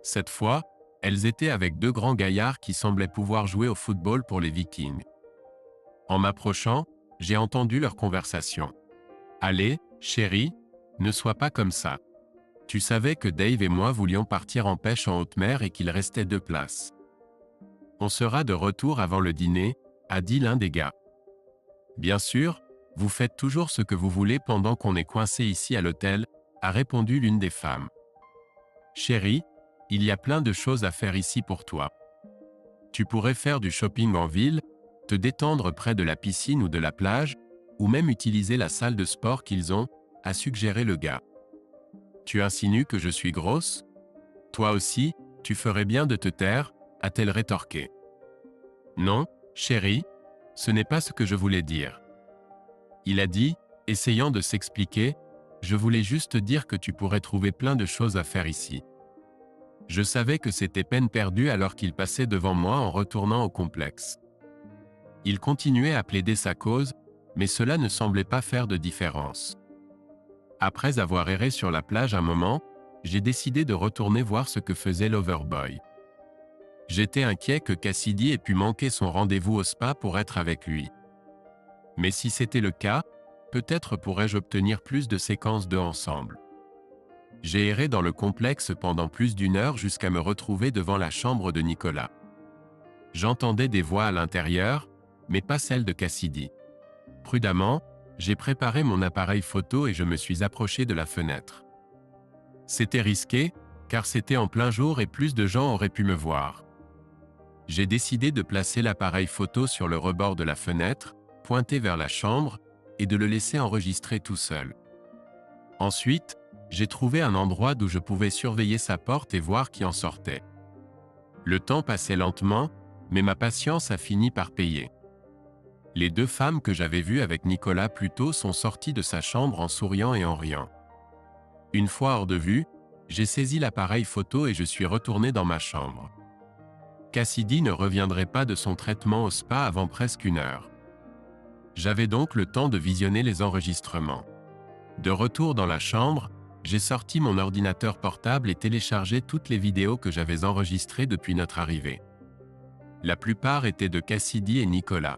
Cette fois, elles étaient avec 2 grands gaillards qui semblaient pouvoir jouer au football pour les Vikings. En m'approchant, j'ai entendu leur conversation. « Allez, chérie, ne sois pas comme ça. Tu savais que Dave et moi voulions partir en pêche en haute mer et qu'il restait 2 places. On sera de retour avant le dîner, a dit l'un des gars. Bien sûr, vous faites toujours ce que vous voulez pendant qu'on est coincé ici à l'hôtel, a répondu l'une des femmes. Chérie, il y a plein de choses à faire ici pour toi. Tu pourrais faire du shopping en ville, te détendre près de la piscine ou de la plage, ou même utiliser la salle de sport qu'ils ont, a suggéré le gars. Tu insinues que je suis grosse ? Toi aussi, tu ferais bien de te taire, a-t-elle rétorqué. Non, chérie, ce n'est pas ce que je voulais dire. Il a dit, essayant de s'expliquer, je voulais juste dire que tu pourrais trouver plein de choses à faire ici. Je savais que c'était peine perdue alors qu'il passait devant moi en retournant au complexe. Il continuait à plaider sa cause, mais cela ne semblait pas faire de différence. Après avoir erré sur la plage un moment, j'ai décidé de retourner voir ce que faisait l'Overboy. J'étais inquiet que Cassidy ait pu manquer son rendez-vous au spa pour être avec lui. Mais si c'était le cas, peut-être pourrais-je obtenir plus de séquences d'eux ensemble. J'ai erré dans le complexe pendant plus d'1 heure jusqu'à me retrouver devant la chambre de Nicolas. J'entendais des voix à l'intérieur, mais pas celles de Cassidy. Prudemment, j'ai préparé mon appareil photo et je me suis approché de la fenêtre. C'était risqué, car c'était en plein jour et plus de gens auraient pu me voir. J'ai décidé de placer l'appareil photo sur le rebord de la fenêtre, pointé vers la chambre, et de le laisser enregistrer tout seul. Ensuite, j'ai trouvé un endroit d'où je pouvais surveiller sa porte et voir qui en sortait. Le temps passait lentement, mais ma patience a fini par payer. Les deux femmes que j'avais vues avec Nicolas plus tôt sont sorties de sa chambre en souriant et en riant. Une fois hors de vue, j'ai saisi l'appareil photo et je suis retourné dans ma chambre. Cassidy ne reviendrait pas de son traitement au spa avant presque 1 heure. J'avais donc le temps de visionner les enregistrements. De retour dans la chambre, j'ai sorti mon ordinateur portable et téléchargé toutes les vidéos que j'avais enregistrées depuis notre arrivée. La plupart étaient de Cassidy et Nicolas.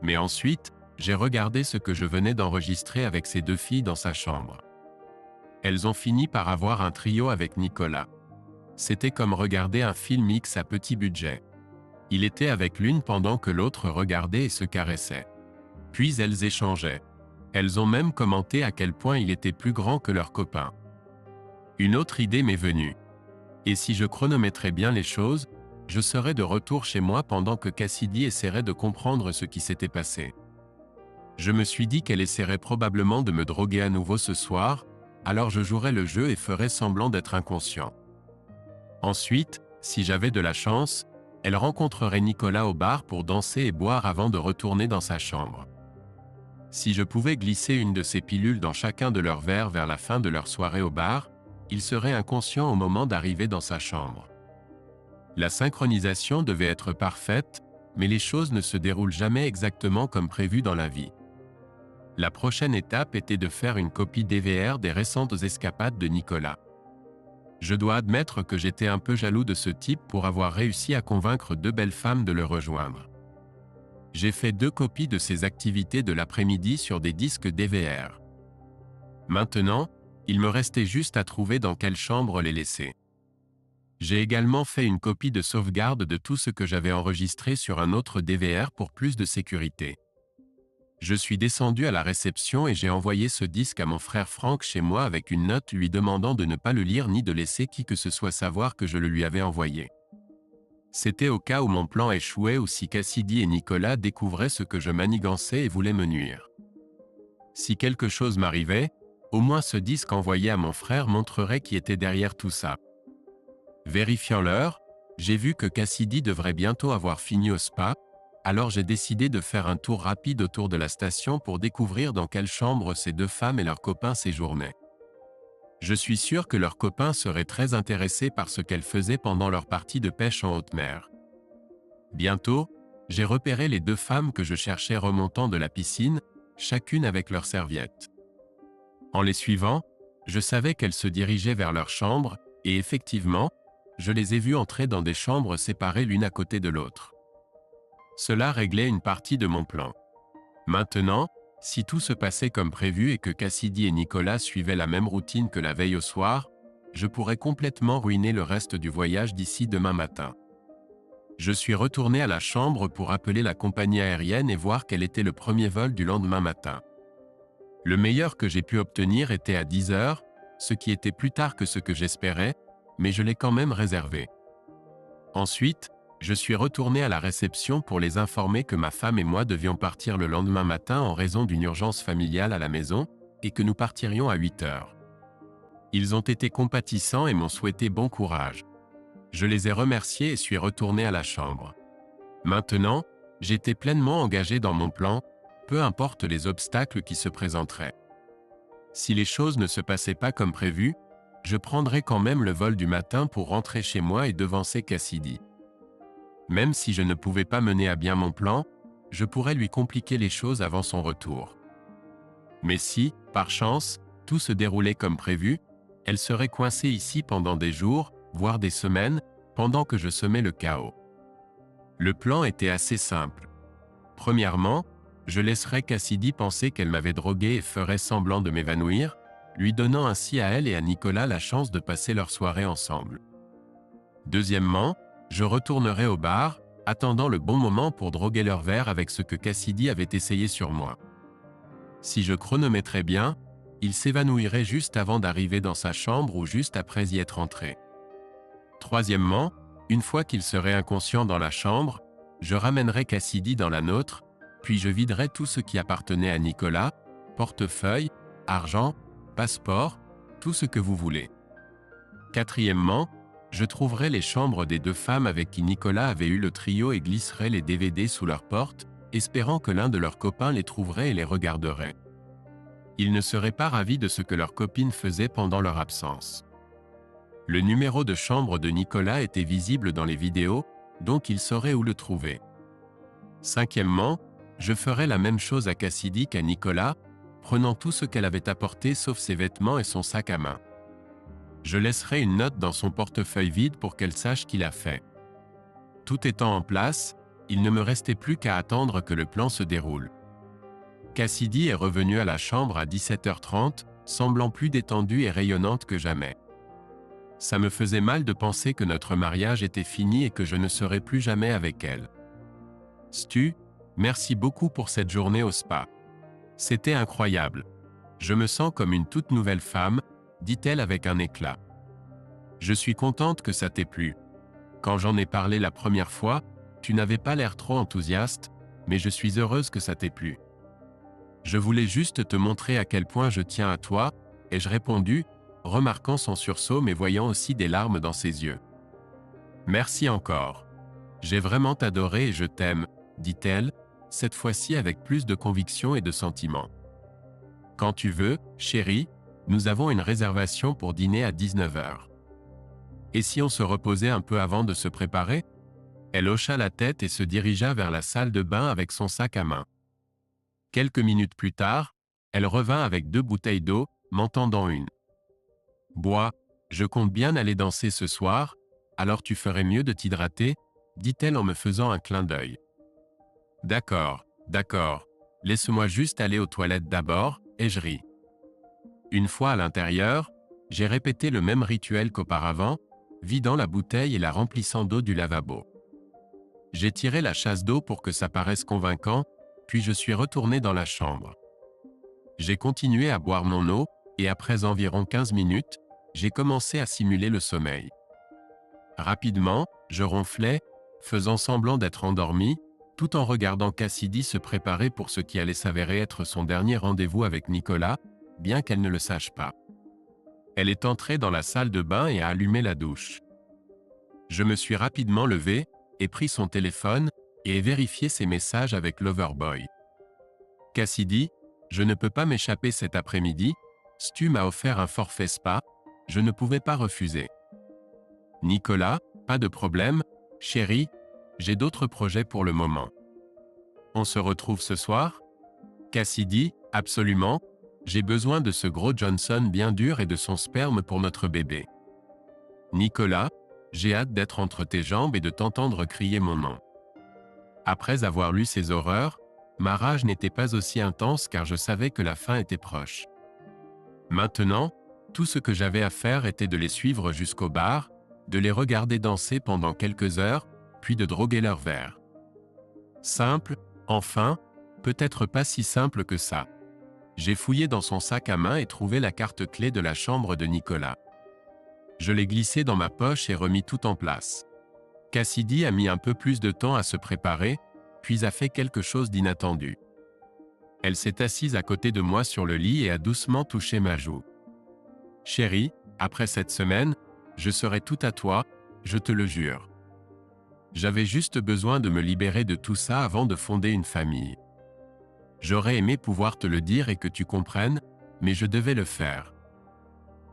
Mais ensuite, j'ai regardé ce que je venais d'enregistrer avec ces deux filles dans sa chambre. Elles ont fini par avoir un trio avec Nicolas. C'était comme regarder un film X à petit budget. Il était avec l'une pendant que l'autre regardait et se caressait. Puis elles échangeaient. Elles ont même commenté à quel point il était plus grand que leur copain. Une autre idée m'est venue. Et si je chronométrais bien les choses, je serais de retour chez moi pendant que Cassidy essaierait de comprendre ce qui s'était passé. Je me suis dit qu'elle essaierait probablement de me droguer à nouveau ce soir, alors je jouerais le jeu et ferais semblant d'être inconscient. Ensuite, si j'avais de la chance, elle rencontrerait Nicolas au bar pour danser et boire avant de retourner dans sa chambre. Si je pouvais glisser une de ces pilules dans chacun de leurs verres vers la fin de leur soirée au bar, ils seraient inconscients au moment d'arriver dans sa chambre. La synchronisation devait être parfaite, mais les choses ne se déroulent jamais exactement comme prévu dans la vie. La prochaine étape était de faire une copie DVR des récentes escapades de Nicolas. Je dois admettre que j'étais un peu jaloux de ce type pour avoir réussi à convaincre deux belles femmes de le rejoindre. J'ai fait 2 copies de ces activités de l'après-midi sur des disques DVR. Maintenant, il me restait juste à trouver dans quelle chambre les laisser. J'ai également fait une copie de sauvegarde de tout ce que j'avais enregistré sur un autre DVR pour plus de sécurité. Je suis descendu à la réception et j'ai envoyé ce disque à mon frère Franck chez moi avec une note lui demandant de ne pas le lire ni de laisser qui que ce soit savoir que je le lui avais envoyé. C'était au cas où mon plan échouait ou si Cassidy et Nicolas découvraient ce que je manigançais et voulaient me nuire. Si quelque chose m'arrivait, au moins ce disque envoyé à mon frère montrerait qui était derrière tout ça. Vérifiant l'heure, j'ai vu que Cassidy devrait bientôt avoir fini au spa, alors j'ai décidé de faire un tour rapide autour de la station pour découvrir dans quelle chambre ces deux femmes et leurs copains séjournaient. Je suis sûr que leurs copains seraient très intéressés par ce qu'elles faisaient pendant leur partie de pêche en haute mer. Bientôt, j'ai repéré les deux femmes que je cherchais remontant de la piscine, chacune avec leur serviette. En les suivant, je savais qu'elles se dirigeaient vers leur chambre, et effectivement, je les ai vues entrer dans des chambres séparées l'une à côté de l'autre. Cela réglait une partie de mon plan. Maintenant, si tout se passait comme prévu et que Cassidy et Nicolas suivaient la même routine que la veille au soir, je pourrais complètement ruiner le reste du voyage d'ici demain matin. Je suis retourné à la chambre pour appeler la compagnie aérienne et voir quel était le premier vol du lendemain matin. Le meilleur que j'ai pu obtenir était à 10 heures, ce qui était plus tard que ce que j'espérais, mais je l'ai quand même réservé. Ensuite, je suis retourné à la réception pour les informer que ma femme et moi devions partir le lendemain matin en raison d'une urgence familiale à la maison, et que nous partirions à 8 heures. Ils ont été compatissants et m'ont souhaité bon courage. Je les ai remerciés et suis retourné à la chambre. Maintenant, j'étais pleinement engagé dans mon plan, peu importe les obstacles qui se présenteraient. Si les choses ne se passaient pas comme prévu, je prendrais quand même le vol du matin pour rentrer chez moi et devancer Cassidy. Même si je ne pouvais pas mener à bien mon plan, je pourrais lui compliquer les choses avant son retour. Mais si, par chance, tout se déroulait comme prévu, elle serait coincée ici pendant des jours, voire des semaines, pendant que je semais le chaos. Le plan était assez simple. Premièrement, je laisserais Cassidy penser qu'elle m'avait drogué et ferait semblant de m'évanouir, lui donnant ainsi à elle et à Nicolas la chance de passer leur soirée ensemble. Deuxièmement, je retournerai au bar, attendant le bon moment pour droguer leur verre avec ce que Cassidy avait essayé sur moi. Si je chronométrais bien, il s'évanouirait juste avant d'arriver dans sa chambre ou juste après y être entré. Troisièmement, une fois qu'il serait inconscient dans la chambre, je ramènerais Cassidy dans la nôtre, puis je viderais tout ce qui appartenait à Nicolas, portefeuille, argent, passeport, tout ce que vous voulez. Quatrièmement, je trouverai les chambres des deux femmes avec qui Nicolas avait eu le trio et glisserai les DVD sous leur porte, espérant que l'un de leurs copains les trouverait et les regarderait. Ils ne seraient pas ravis de ce que leur copine faisait pendant leur absence. Le numéro de chambre de Nicolas était visible dans les vidéos, donc ils sauraient où le trouver. Cinquièmement, je ferais la même chose à Cassidy qu'à Nicolas, prenant tout ce qu'elle avait apporté sauf ses vêtements et son sac à main. Je laisserai une note dans son portefeuille vide pour qu'elle sache qu'il a fait. Tout étant en place, il ne me restait plus qu'à attendre que le plan se déroule. Cassidy est revenue à la chambre à 17h30, semblant plus détendue et rayonnante que jamais. Ça me faisait mal de penser que notre mariage était fini et que je ne serais plus jamais avec elle. Stu, merci beaucoup pour cette journée au spa. C'était incroyable. Je me sens comme une toute nouvelle femme, dit-elle avec un éclat. Je suis contente que ça t'ait plu. Quand j'en ai parlé la première fois, tu n'avais pas l'air trop enthousiaste, mais je suis heureuse que ça t'ait plu. Je voulais juste te montrer à quel point je tiens à toi, ai-je répondu, remarquant son sursaut mais voyant aussi des larmes dans ses yeux. Merci encore. J'ai vraiment adoré et je t'aime, dit-elle, cette fois-ci avec plus de conviction et de sentiment. Quand tu veux, chérie, nous avons une réservation pour dîner à 19h. Et si on se reposait un peu avant de se préparer? Elle hocha la tête et se dirigea vers la salle de bain avec son sac à main. Quelques minutes plus tard, elle revint avec 2 bouteilles d'eau, m'en tendant une. Bois, je compte bien aller danser ce soir, alors tu ferais mieux de t'hydrater, dit-elle en me faisant un clin d'œil. D'accord, laisse-moi juste aller aux toilettes d'abord, et je ris. Une fois à l'intérieur, j'ai répété le même rituel qu'auparavant, vidant la bouteille et la remplissant d'eau du lavabo. J'ai tiré la chasse d'eau pour que ça paraisse convaincant, puis je suis retourné dans la chambre. J'ai continué à boire mon eau, et après environ 15 minutes, j'ai commencé à simuler le sommeil. Rapidement, je ronflais, faisant semblant d'être endormi, tout en regardant Cassidy se préparer pour ce qui allait s'avérer être son dernier rendez-vous avec Nicolas, bien qu'elle ne le sache pas. Elle est entrée dans la salle de bain et a allumé la douche. Je me suis rapidement levé, ai pris son téléphone, et ai vérifié ses messages avec Loverboy. Cassidy, je ne peux pas m'échapper cet après-midi, Stu m'a offert un forfait spa, je ne pouvais pas refuser. Nicolas, pas de problème, chérie, j'ai d'autres projets pour le moment. On se retrouve ce soir? Cassidy, absolument, j'ai besoin de ce gros Johnson bien dur et de son sperme pour notre bébé. Nicolas, j'ai hâte d'être entre tes jambes et de t'entendre crier mon nom. Après avoir lu ces horreurs, ma rage n'était pas aussi intense car je savais que la fin était proche. Maintenant, tout ce que j'avais à faire était de les suivre jusqu'au bar, de les regarder danser pendant quelques heures, puis de droguer leur verre. Simple, enfin, peut-être pas si simple que ça. J'ai fouillé dans son sac à main et trouvé la carte clé de la chambre de Nicolas. Je l'ai glissée dans ma poche et remis tout en place. Cassidy a mis un peu plus de temps à se préparer, puis a fait quelque chose d'inattendu. Elle s'est assise à côté de moi sur le lit et a doucement touché ma joue. Chérie, après cette semaine, je serai tout à toi, je te le jure. J'avais juste besoin de me libérer de tout ça avant de fonder une famille. J'aurais aimé pouvoir te le dire et que tu comprennes, mais je devais le faire.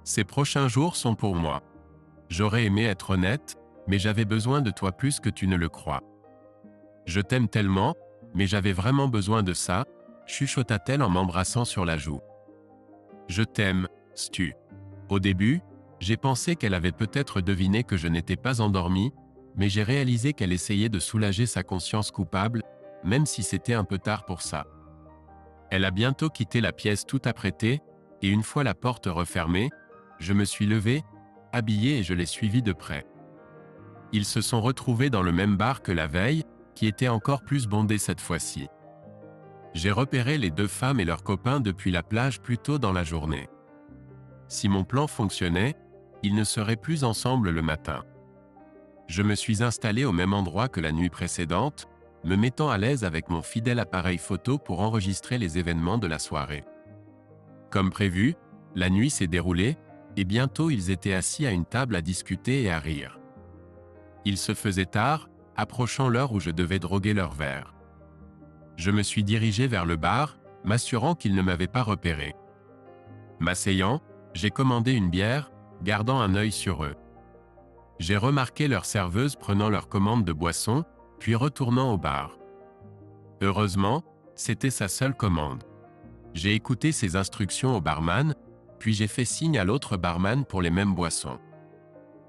Ces prochains jours sont pour moi. J'aurais aimé être honnête, mais j'avais besoin de toi plus que tu ne le crois. Je t'aime tellement, mais j'avais vraiment besoin de ça, chuchota-t-elle en m'embrassant sur la joue. Je t'aime, Stu. Au début, j'ai pensé qu'elle avait peut-être deviné que je n'étais pas endormi, mais j'ai réalisé qu'elle essayait de soulager sa conscience coupable, même si c'était un peu tard pour ça. Elle a bientôt quitté la pièce tout apprêtée, et une fois la porte refermée, je me suis levé, habillé et je l'ai suivi de près. Ils se sont retrouvés dans le même bar que la veille, qui était encore plus bondé cette fois-ci. J'ai repéré les 2 femmes et leurs copains depuis la plage plus tôt dans la journée. Si mon plan fonctionnait, ils ne seraient plus ensemble le matin. Je me suis installé au même endroit que la nuit précédente, me mettant à l'aise avec mon fidèle appareil photo pour enregistrer les événements de la soirée. Comme prévu, la nuit s'est déroulée, et bientôt ils étaient assis à une table à discuter et à rire. Il se faisait tard, approchant l'heure où je devais droguer leur verre. Je me suis dirigé vers le bar, m'assurant qu'ils ne m'avaient pas repéré. M'asseyant, j'ai commandé une bière, gardant un œil sur eux. J'ai remarqué leur serveuse prenant leur commande de boisson, puis retournant au bar. Heureusement, c'était sa seule commande. J'ai écouté ses instructions au barman, puis j'ai fait signe à l'autre barman pour les mêmes boissons.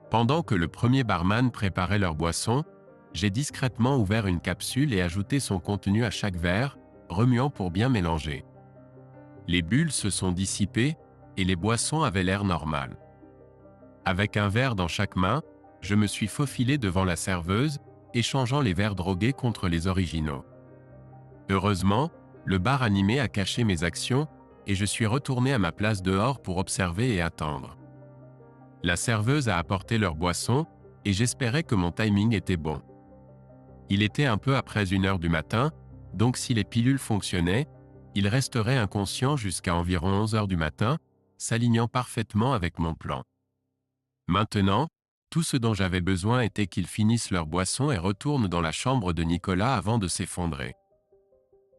Pendant que le premier barman préparait leur boisson, j'ai discrètement ouvert une capsule et ajouté son contenu à chaque verre, remuant pour bien mélanger. Les bulles se sont dissipées et les boissons avaient l'air normales. Avec un verre dans chaque main, je me suis faufilé devant la serveuse, échangeant les verres drogués contre les originaux. Heureusement, le bar animé a caché mes actions et je suis retourné à ma place dehors pour observer et attendre. La serveuse a apporté leur boisson et j'espérais que mon timing était bon. Il était un peu après 1h du matin, donc si les pilules fonctionnaient, il resterait inconscient jusqu'à environ 11h du matin, s'alignant parfaitement avec mon plan. Maintenant, tout ce dont j'avais besoin était qu'ils finissent leur boisson et retournent dans la chambre de Nicolas avant de s'effondrer.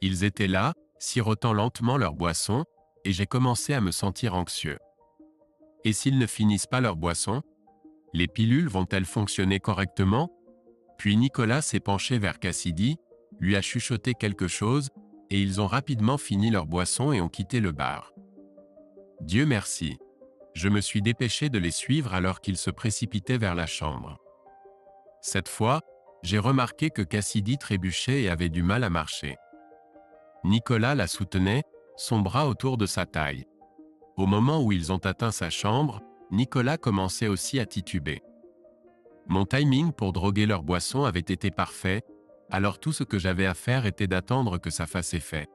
Ils étaient là, sirotant lentement leur boisson, et j'ai commencé à me sentir anxieux. Et s'ils ne finissent pas leur boisson? Les pilules vont-elles fonctionner correctement? Puis Nicolas s'est penché vers Cassidy, lui a chuchoté quelque chose, et ils ont rapidement fini leur boisson et ont quitté le bar. Dieu merci. Je me suis dépêché de les suivre alors qu'ils se précipitaient vers la chambre. Cette fois, j'ai remarqué que Cassidy trébuchait et avait du mal à marcher. Nicolas la soutenait, son bras autour de sa taille. Au moment où ils ont atteint sa chambre, Nicolas commençait aussi à tituber. Mon timing pour droguer leur boisson avait été parfait, alors tout ce que j'avais à faire était d'attendre que ça fasse effet.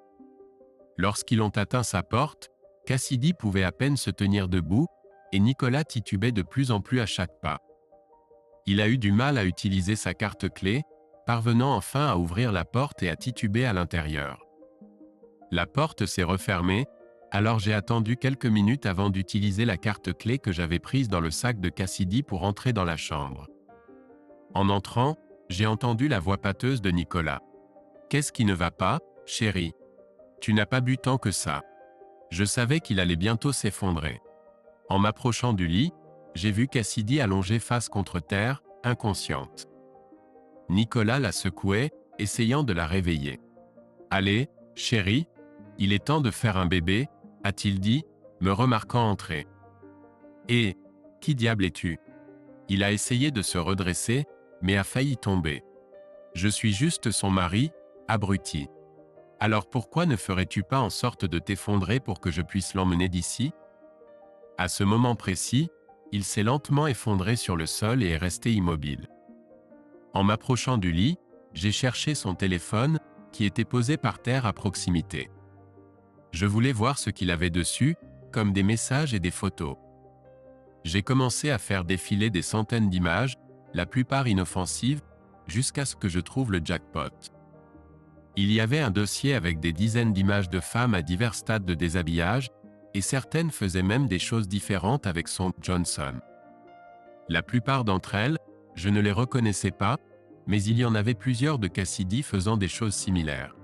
Lorsqu'ils ont atteint sa porte, Cassidy pouvait à peine se tenir debout, et Nicolas titubait de plus en plus à chaque pas. Il a eu du mal à utiliser sa carte clé, parvenant enfin à ouvrir la porte et à tituber à l'intérieur. La porte s'est refermée, alors j'ai attendu quelques minutes avant d'utiliser la carte clé que j'avais prise dans le sac de Cassidy pour entrer dans la chambre. En entrant, j'ai entendu la voix pâteuse de Nicolas. « Qu'est-ce qui ne va pas, chérie? Tu n'as pas bu tant que ça. » Je savais qu'il allait bientôt s'effondrer. En m'approchant du lit, j'ai vu Cassidy allongée face contre terre, inconsciente. Nicolas la secouait, essayant de la réveiller. « Allez, chérie, il est temps de faire un bébé, » a-t-il dit, me remarquant entrer. « Et, qui diable es-tu » Il a essayé de se redresser, mais a failli tomber. « Je suis juste son mari, abruti. Alors pourquoi ne ferais-tu pas en sorte de t'effondrer pour que je puisse l'emmener d'ici » À ce moment précis, il s'est lentement effondré sur le sol et est resté immobile. En m'approchant du lit, j'ai cherché son téléphone, qui était posé par terre à proximité. Je voulais voir ce qu'il avait dessus, comme des messages et des photos. J'ai commencé à faire défiler des centaines d'images, la plupart inoffensives, jusqu'à ce que je trouve le jackpot. Il y avait un dossier avec des dizaines d'images de femmes à divers stades de déshabillage, et certaines faisaient même des choses différentes avec son Johnson. La plupart d'entre elles, je ne les reconnaissais pas, mais il y en avait plusieurs de Cassidy faisant des choses similaires.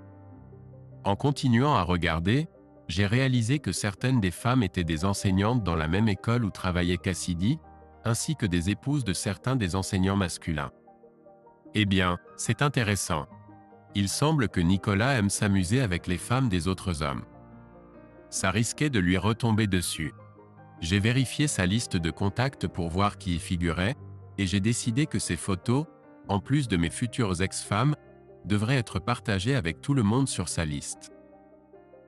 En continuant à regarder, j'ai réalisé que certaines des femmes étaient des enseignantes dans la même école où travaillait Cassidy, ainsi que des épouses de certains des enseignants masculins. Eh bien, c'est intéressant. Il semble que Nicolas aime s'amuser avec les femmes des autres hommes. Ça risquait de lui retomber dessus. J'ai vérifié sa liste de contacts pour voir qui y figurait, et j'ai décidé que ces photos, en plus de mes futures ex-femmes, devraient être partagées avec tout le monde sur sa liste.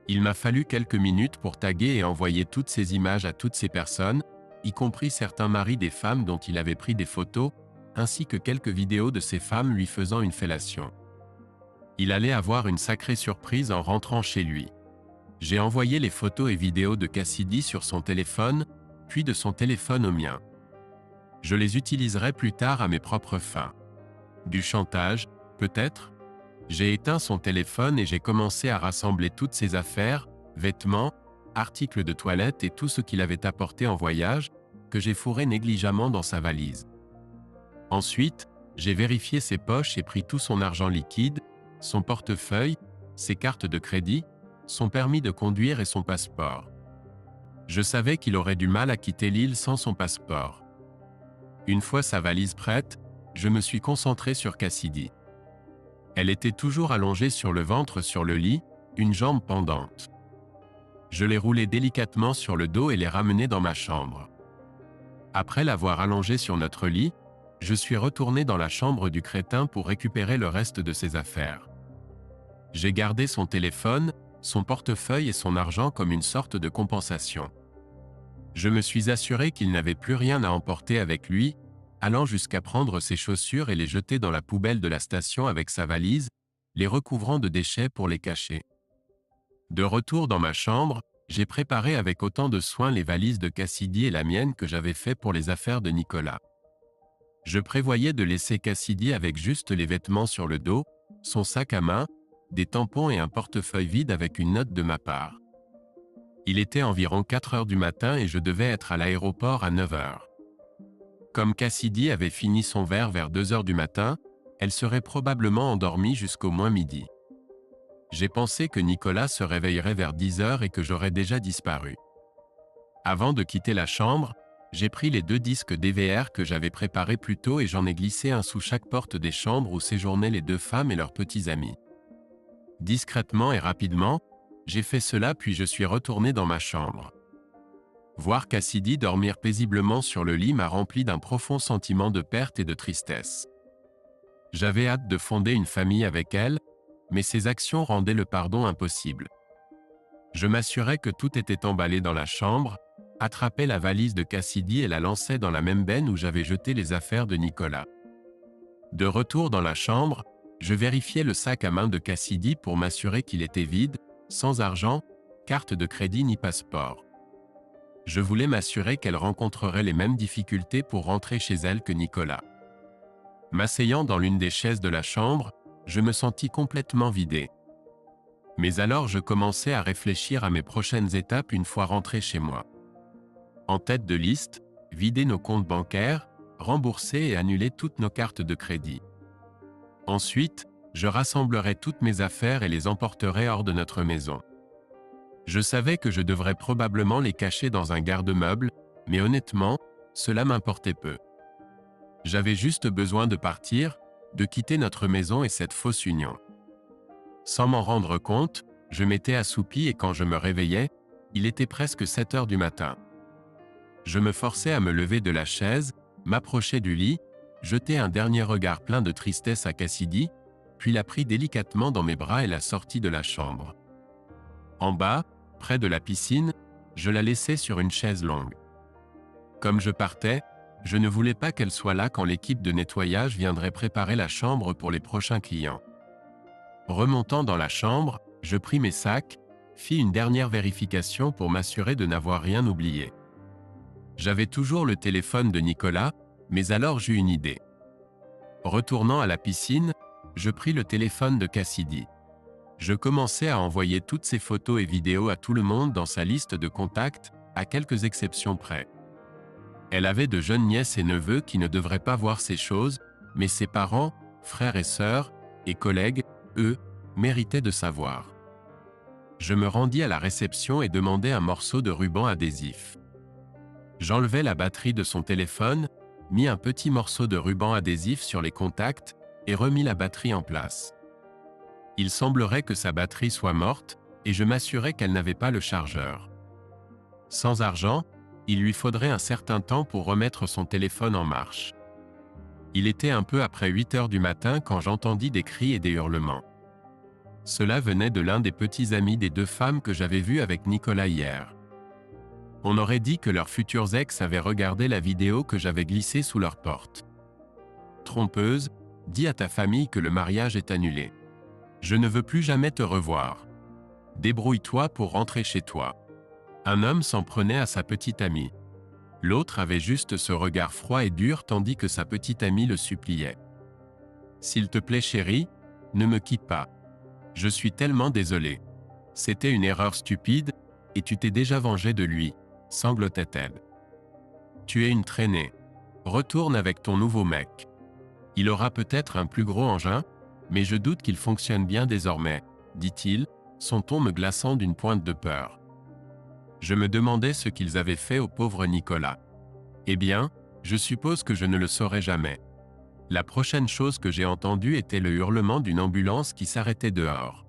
Il m'a fallu quelques minutes pour taguer et envoyer toutes ces images à toutes ces personnes, y compris certains maris des femmes dont il avait pris des photos, ainsi que quelques vidéos de ces femmes lui faisant une fellation. Il allait avoir une sacrée surprise en rentrant chez lui. J'ai envoyé les photos et vidéos de Cassidy sur son téléphone, puis de son téléphone au mien. Je les utiliserai plus tard à mes propres fins. Du chantage, peut-être? J'ai éteint son téléphone et j'ai commencé à rassembler toutes ses affaires, vêtements, articles de toilette et tout ce qu'il avait apporté en voyage, que j'ai fourré négligemment dans sa valise. Ensuite, j'ai vérifié ses poches et pris tout son argent liquide, son portefeuille, ses cartes de crédit, son permis de conduire et son passeport. Je savais qu'il aurait du mal à quitter l'île sans son passeport. Une fois sa valise prête, je me suis concentré sur Cassidy. Elle était toujours allongée sur le ventre sur le lit, une jambe pendante. Je l'ai roulée délicatement sur le dos et l'ai ramenée dans ma chambre. Après l'avoir allongée sur notre lit, je suis retourné dans la chambre du crétin pour récupérer le reste de ses affaires. J'ai gardé son téléphone, son portefeuille et son argent comme une sorte de compensation. Je me suis assuré qu'il n'avait plus rien à emporter avec lui, allant jusqu'à prendre ses chaussures et les jeter dans la poubelle de la station avec sa valise, les recouvrant de déchets pour les cacher. De retour dans ma chambre, j'ai préparé avec autant de soin les valises de Cassidy et la mienne que j'avais fait pour les affaires de Nicolas. Je prévoyais de laisser Cassidy avec juste les vêtements sur le dos, son sac à main, des tampons et un portefeuille vide avec une note de ma part. Il était environ 4 heures du matin et je devais être à l'aéroport à 9 heures. Comme Cassidy avait fini son verre vers 2 heures du matin, elle serait probablement endormie jusqu'au moins midi. J'ai pensé que Nicolas se réveillerait vers 10 heures et que j'aurais déjà disparu. Avant de quitter la chambre, j'ai pris les 2 disques DVR que j'avais préparés plus tôt et j'en ai glissé un sous chaque porte des chambres où séjournaient les 2 femmes et leurs petits amis. Discrètement et rapidement, j'ai fait cela puis je suis retourné dans ma chambre. Voir Cassidy dormir paisiblement sur le lit m'a rempli d'un profond sentiment de perte et de tristesse. J'avais hâte de fonder une famille avec elle, mais ses actions rendaient le pardon impossible. Je m'assurais que tout était emballé dans la chambre, attrapais la valise de Cassidy et la lançais dans la même benne où j'avais jeté les affaires de Nicolas. De retour dans la chambre, je vérifiais le sac à main de Cassidy pour m'assurer qu'il était vide, sans argent, carte de crédit ni passeport. Je voulais m'assurer qu'elle rencontrerait les mêmes difficultés pour rentrer chez elle que Nicolas. M'asseyant dans l'une des chaises de la chambre, je me sentis complètement vidé. Mais alors je commençais à réfléchir à mes prochaines étapes une fois rentré chez moi. En tête de liste, vider nos comptes bancaires, rembourser et annuler toutes nos cartes de crédit. Ensuite, je rassemblerai toutes mes affaires et les emporterai hors de notre maison. Je savais que je devrais probablement les cacher dans un garde-meuble, mais honnêtement, cela m'importait peu. J'avais juste besoin de partir, de quitter notre maison et cette fausse union. Sans m'en rendre compte, je m'étais assoupi et quand je me réveillais, il était presque 7 heures du matin. Je me forçais à me lever de la chaise, m'approcher du lit, jeter un dernier regard plein de tristesse à Cassidy, puis la pris délicatement dans mes bras et la sortis de la chambre. En bas, près de la piscine, je la laissai sur une chaise longue. Comme je partais, je ne voulais pas qu'elle soit là quand l'équipe de nettoyage viendrait préparer la chambre pour les prochains clients. Remontant dans la chambre, je pris mes sacs, fis une dernière vérification pour m'assurer de n'avoir rien oublié. J'avais toujours le téléphone de Nicolas, mais alors j'eus une idée. Retournant à la piscine, je pris le téléphone de Cassidy. Je commençais à envoyer toutes ses photos et vidéos à tout le monde dans sa liste de contacts, à quelques exceptions près. Elle avait de jeunes nièces et neveux qui ne devraient pas voir ces choses, mais ses parents, frères et sœurs, et collègues, eux, méritaient de savoir. Je me rendis à la réception et demandai un morceau de ruban adhésif. J'enlevai la batterie de son téléphone, mis un petit morceau de ruban adhésif sur les contacts et remis la batterie en place. Il semblerait que sa batterie soit morte, et je m'assurais qu'elle n'avait pas le chargeur. Sans argent, il lui faudrait un certain temps pour remettre son téléphone en marche. Il était un peu après 8 heures du matin quand j'entendis des cris et des hurlements. Cela venait de l'un des petits amis des 2 femmes que j'avais vues avec Nicolas hier. On aurait dit que leurs futurs ex avaient regardé la vidéo que j'avais glissée sous leur porte. Trompeuse, dis à ta famille que le mariage est annulé. Je ne veux plus jamais te revoir. Débrouille-toi pour rentrer chez toi. Un homme s'en prenait à sa petite amie. L'autre avait juste ce regard froid et dur tandis que sa petite amie le suppliait. S'il te plaît chérie, ne me quitte pas. Je suis tellement désolé. C'était une erreur stupide, et tu t'es déjà vengé de lui, sanglotait-elle. Tu es une traînée. Retourne avec ton nouveau mec. Il aura peut-être un plus gros engin, mais je doute qu'il fonctionne bien désormais. dit-il, son ton me glaçant d'une pointe de peur. Je me demandais ce qu'ils avaient fait au pauvre Nicolas. Eh bien, je suppose que je ne le saurai jamais. La prochaine chose que j'ai entendue était le hurlement d'une ambulance qui s'arrêtait dehors.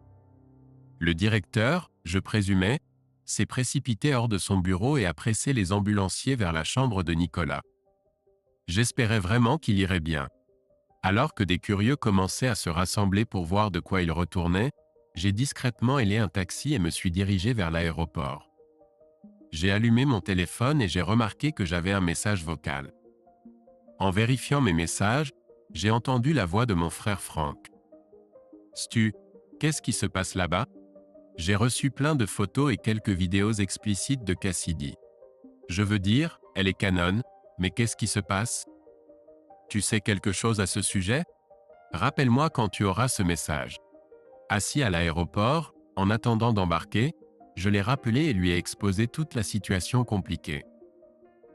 Le directeur, je présumais, s'est précipité hors de son bureau et a pressé les ambulanciers vers la chambre de Nicolas. J'espérais vraiment qu'il irait bien. Alors que des curieux commençaient à se rassembler pour voir de quoi il retournait, j'ai discrètement hélé un taxi et me suis dirigé vers l'aéroport. J'ai allumé mon téléphone et j'ai remarqué que j'avais un message vocal. En vérifiant mes messages, j'ai entendu la voix de mon frère Franck. « Stu, qu'est-ce qui se passe là-bas ?» J'ai reçu plein de photos et quelques vidéos explicites de Cassidy. Je veux dire, elle est canon, mais qu'est-ce qui se passe? Tu sais quelque chose à ce sujet? Rappelle-moi quand tu auras ce message. Assis à l'aéroport, en attendant d'embarquer, je l'ai rappelé et lui ai exposé toute la situation compliquée.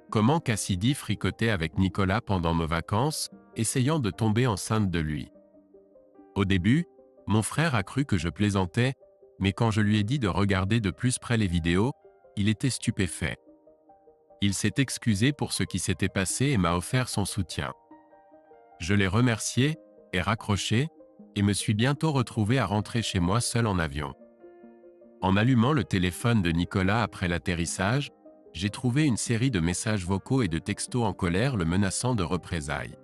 Comment Cassidy fricotait avec Nicolas pendant nos vacances, essayant de tomber enceinte de lui. Au début, mon frère a cru que je plaisantais, mais quand je lui ai dit de regarder de plus près les vidéos, il était stupéfait. Il s'est excusé pour ce qui s'était passé et m'a offert son soutien. Je l'ai remercié, et raccroché, et me suis bientôt retrouvé à rentrer chez moi seul en avion. En allumant le téléphone de Nicolas après l'atterrissage, j'ai trouvé une série de messages vocaux et de textos en colère le menaçant de représailles.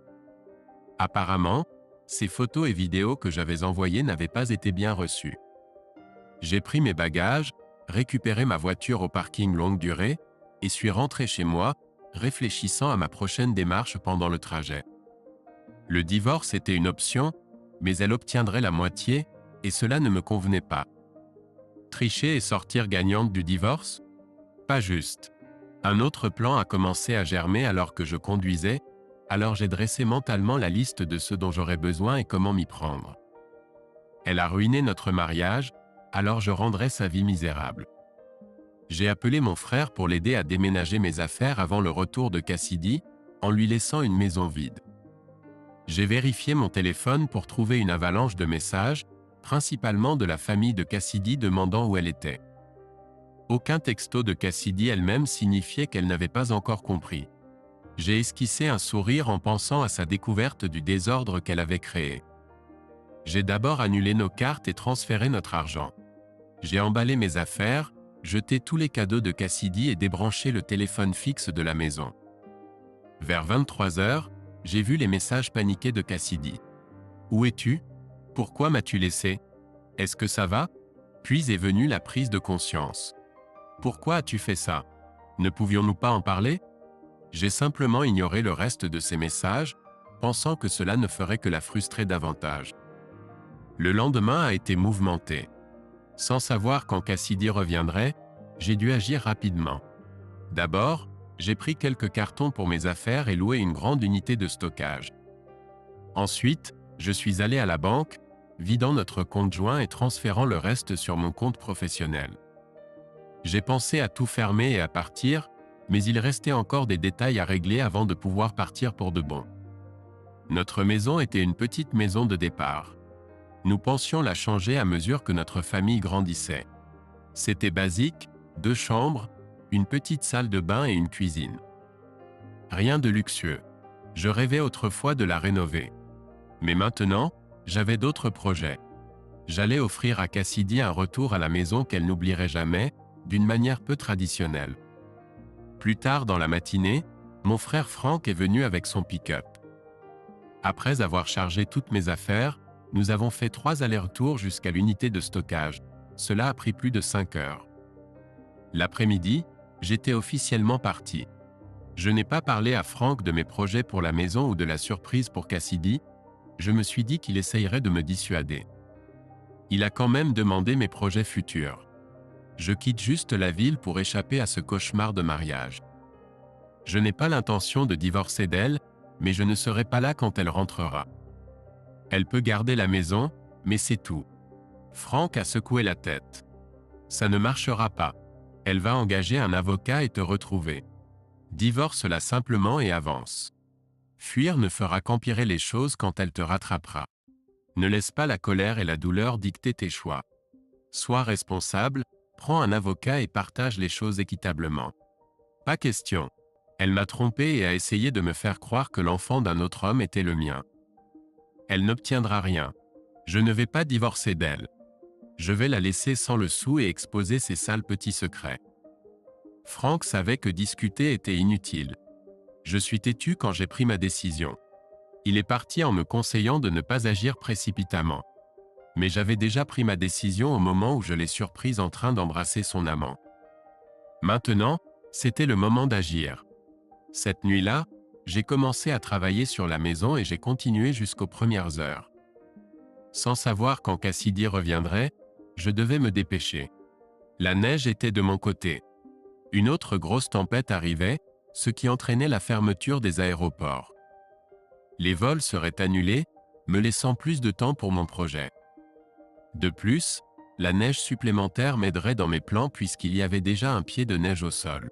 Apparemment, ces photos et vidéos que j'avais envoyées n'avaient pas été bien reçues. J'ai pris mes bagages, récupéré ma voiture au parking longue durée, et suis rentré chez moi, réfléchissant à ma prochaine démarche pendant le trajet. Le divorce était une option, mais elle obtiendrait la moitié, et cela ne me convenait pas. Tricher et sortir gagnante du divorce? Pas juste. Un autre plan a commencé à germer alors que je conduisais, alors j'ai dressé mentalement la liste de ce dont j'aurais besoin et comment m'y prendre. Elle a ruiné notre mariage, alors je rendrai sa vie misérable. J'ai appelé mon frère pour l'aider à déménager mes affaires avant le retour de Cassidy, en lui laissant une maison vide. J'ai vérifié mon téléphone pour trouver une avalanche de messages, principalement de la famille de Cassidy demandant où elle était. Aucun texto de Cassidy elle-même signifiait qu'elle n'avait pas encore compris. J'ai esquissé un sourire en pensant à sa découverte du désordre qu'elle avait créé. J'ai d'abord annulé nos cartes et transféré notre argent. J'ai emballé mes affaires, jeté tous les cadeaux de Cassidy et débranché le téléphone fixe de la maison. Vers 23 heures, j'ai vu les messages paniqués de Cassidy. « Où es-tu? Pourquoi m'as-tu laissé? Est-ce que ça va ?» Puis est venue la prise de conscience. « Pourquoi as-tu fait ça? Ne pouvions-nous pas en parler ?» J'ai simplement ignoré le reste de ces messages, pensant que cela ne ferait que la frustrer davantage. Le lendemain a été mouvementé. Sans savoir quand Cassidy reviendrait, j'ai dû agir rapidement. D'abord, j'ai pris quelques cartons pour mes affaires et loué une grande unité de stockage. Ensuite, je suis allé à la banque, vidant notre compte joint et transférant le reste sur mon compte professionnel. J'ai pensé à tout fermer et à partir, mais il restait encore des détails à régler avant de pouvoir partir pour de bon. Notre maison était une petite maison de départ. Nous pensions la changer à mesure que notre famille grandissait. C'était basique, 2 chambres, une petite salle de bain et une cuisine. Rien de luxueux. Je rêvais autrefois de la rénover. Mais maintenant, j'avais d'autres projets. J'allais offrir à Cassidy un retour à la maison qu'elle n'oublierait jamais, d'une manière peu traditionnelle. Plus tard dans la matinée, mon frère Franck est venu avec son pick-up. Après avoir chargé toutes mes affaires, nous avons fait 3 allers-retours jusqu'à l'unité de stockage. Cela a pris plus de 5 heures. L'après-midi, j'étais officiellement parti. Je n'ai pas parlé à Franck de mes projets pour la maison ou de la surprise pour Cassidy. Je me suis dit qu'il essayerait de me dissuader. Il a quand même demandé mes projets futurs. Je quitte juste la ville pour échapper à ce cauchemar de mariage. Je n'ai pas l'intention de divorcer d'elle, mais je ne serai pas là quand elle rentrera. Elle peut garder la maison, mais c'est tout. Franck a secoué la tête. Ça ne marchera pas. Elle va engager un avocat et te retrouver. Divorce-la simplement et avance. Fuir ne fera qu'empirer les choses quand elle te rattrapera. Ne laisse pas la colère et la douleur dicter tes choix. Sois responsable, prends un avocat et partage les choses équitablement. Pas question. Elle m'a trompé et a essayé de me faire croire que l'enfant d'un autre homme était le mien. Elle n'obtiendra rien. Je ne vais pas divorcer d'elle. Je vais la laisser sans le sou et exposer ses sales petits secrets. Franck savait que discuter était inutile. Je suis têtu quand j'ai pris ma décision. Il est parti en me conseillant de ne pas agir précipitamment. Mais j'avais déjà pris ma décision au moment où je l'ai surprise en train d'embrasser son amant. Maintenant, c'était le moment d'agir. Cette nuit-là, j'ai commencé à travailler sur la maison et j'ai continué jusqu'aux premières heures. Sans savoir quand Cassidy reviendrait, je devais me dépêcher. La neige était de mon côté. Une autre grosse tempête arrivait, ce qui entraînait la fermeture des aéroports. Les vols seraient annulés, me laissant plus de temps pour mon projet. De plus, la neige supplémentaire m'aiderait dans mes plans puisqu'il y avait déjà un pied de neige au sol.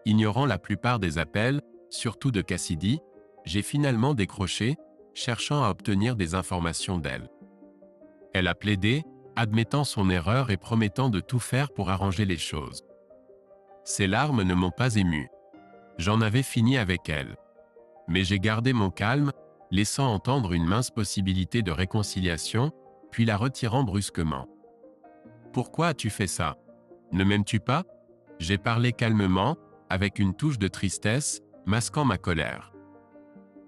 Ignorant la plupart des appels, surtout de Cassidy, j'ai finalement décroché, cherchant à obtenir des informations d'elle. Elle a plaidé, admettant son erreur et promettant de tout faire pour arranger les choses. Ses larmes ne m'ont pas ému. J'en avais fini avec elle. Mais j'ai gardé mon calme, laissant entendre une mince possibilité de réconciliation, puis la retirant brusquement. « Pourquoi as-tu fait ça? Ne m'aimes-tu pas » J'ai parlé calmement, avec une touche de tristesse, masquant ma colère.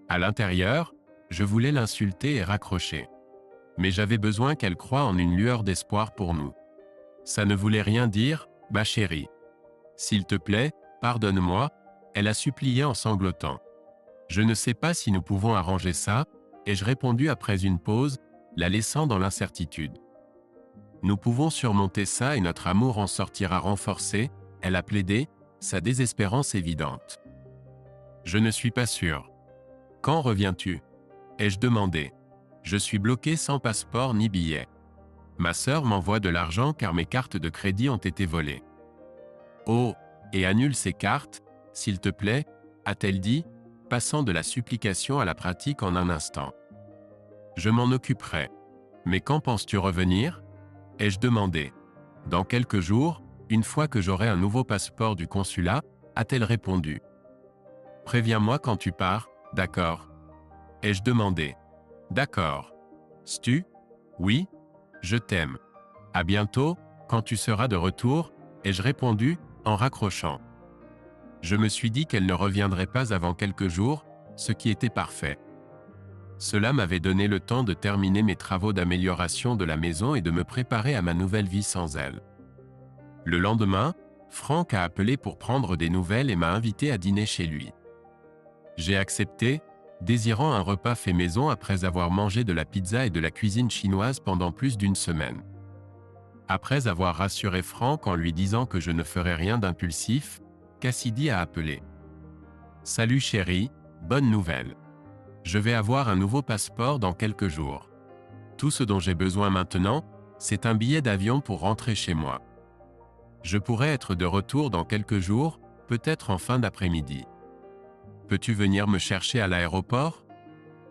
À l'intérieur, je voulais l'insulter et raccrocher. Mais j'avais besoin qu'elle croie en une lueur d'espoir pour nous. Ça ne voulait rien dire, ma chérie. S'il te plaît, pardonne-moi, elle a supplié en sanglotant. Je ne sais pas si nous pouvons arranger ça, ai-je répondu après une pause, la laissant dans l'incertitude. Nous pouvons surmonter ça et notre amour en sortira renforcé, elle a plaidé, sa désespérance évidente. Je ne suis pas sûr. Quand reviens-tu? Ai-je demandé. Je suis bloqué sans passeport ni billet. Ma sœur m'envoie de l'argent car mes cartes de crédit ont été volées. Oh, et annule ces cartes, s'il te plaît, a-t-elle dit, passant de la supplication à la pratique en un instant. Je m'en occuperai. Mais quand penses-tu revenir? Ai-je demandé. Dans quelques jours, une fois que j'aurai un nouveau passeport du consulat, a-t-elle répondu. Préviens-moi quand tu pars, d'accord? Ai-je demandé. D'accord. Stu? Oui? Je t'aime. À bientôt, quand tu seras de retour, ai-je répondu, en raccrochant. Je me suis dit qu'elle ne reviendrait pas avant quelques jours, ce qui était parfait. Cela m'avait donné le temps de terminer mes travaux d'amélioration de la maison et de me préparer à ma nouvelle vie sans elle. Le lendemain, Franck a appelé pour prendre des nouvelles et m'a invité à dîner chez lui. J'ai accepté, désirant un repas fait maison après avoir mangé de la pizza et de la cuisine chinoise pendant plus d'une semaine. Après avoir rassuré Franck en lui disant que je ne ferais rien d'impulsif, Cassidy a appelé. « Salut chérie, bonne nouvelle. Je vais avoir un nouveau passeport dans quelques jours. Tout ce dont j'ai besoin maintenant, c'est un billet d'avion pour rentrer chez moi. Je pourrais être de retour dans quelques jours, peut-être en fin d'après-midi. Peux-tu venir me chercher à l'aéroport?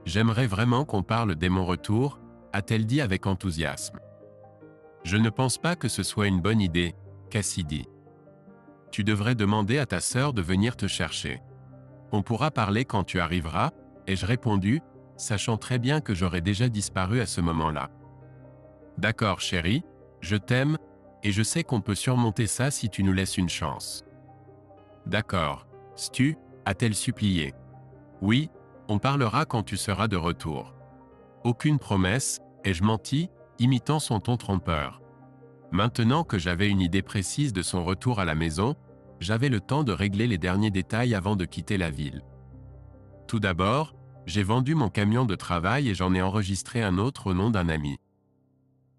J'aimerais vraiment qu'on parle dès mon retour, a-t-elle dit avec enthousiasme. Je ne pense pas que ce soit une bonne idée, Cassidy. Tu devrais demander à ta sœur de venir te chercher. On pourra parler quand tu arriveras, ai-je répondu, sachant très bien que j'aurais déjà disparu à ce moment-là. D'accord chérie, je t'aime, et je sais qu'on peut surmonter ça si tu nous laisses une chance. D'accord, Stu, a-t-elle supplié. Oui, on parlera quand tu seras de retour. Aucune promesse, ai-je menti, imitant son ton trompeur. Maintenant que j'avais une idée précise de son retour à la maison, j'avais le temps de régler les derniers détails avant de quitter la ville. Tout d'abord, j'ai vendu mon camion de travail et j'en ai enregistré un autre au nom d'un ami.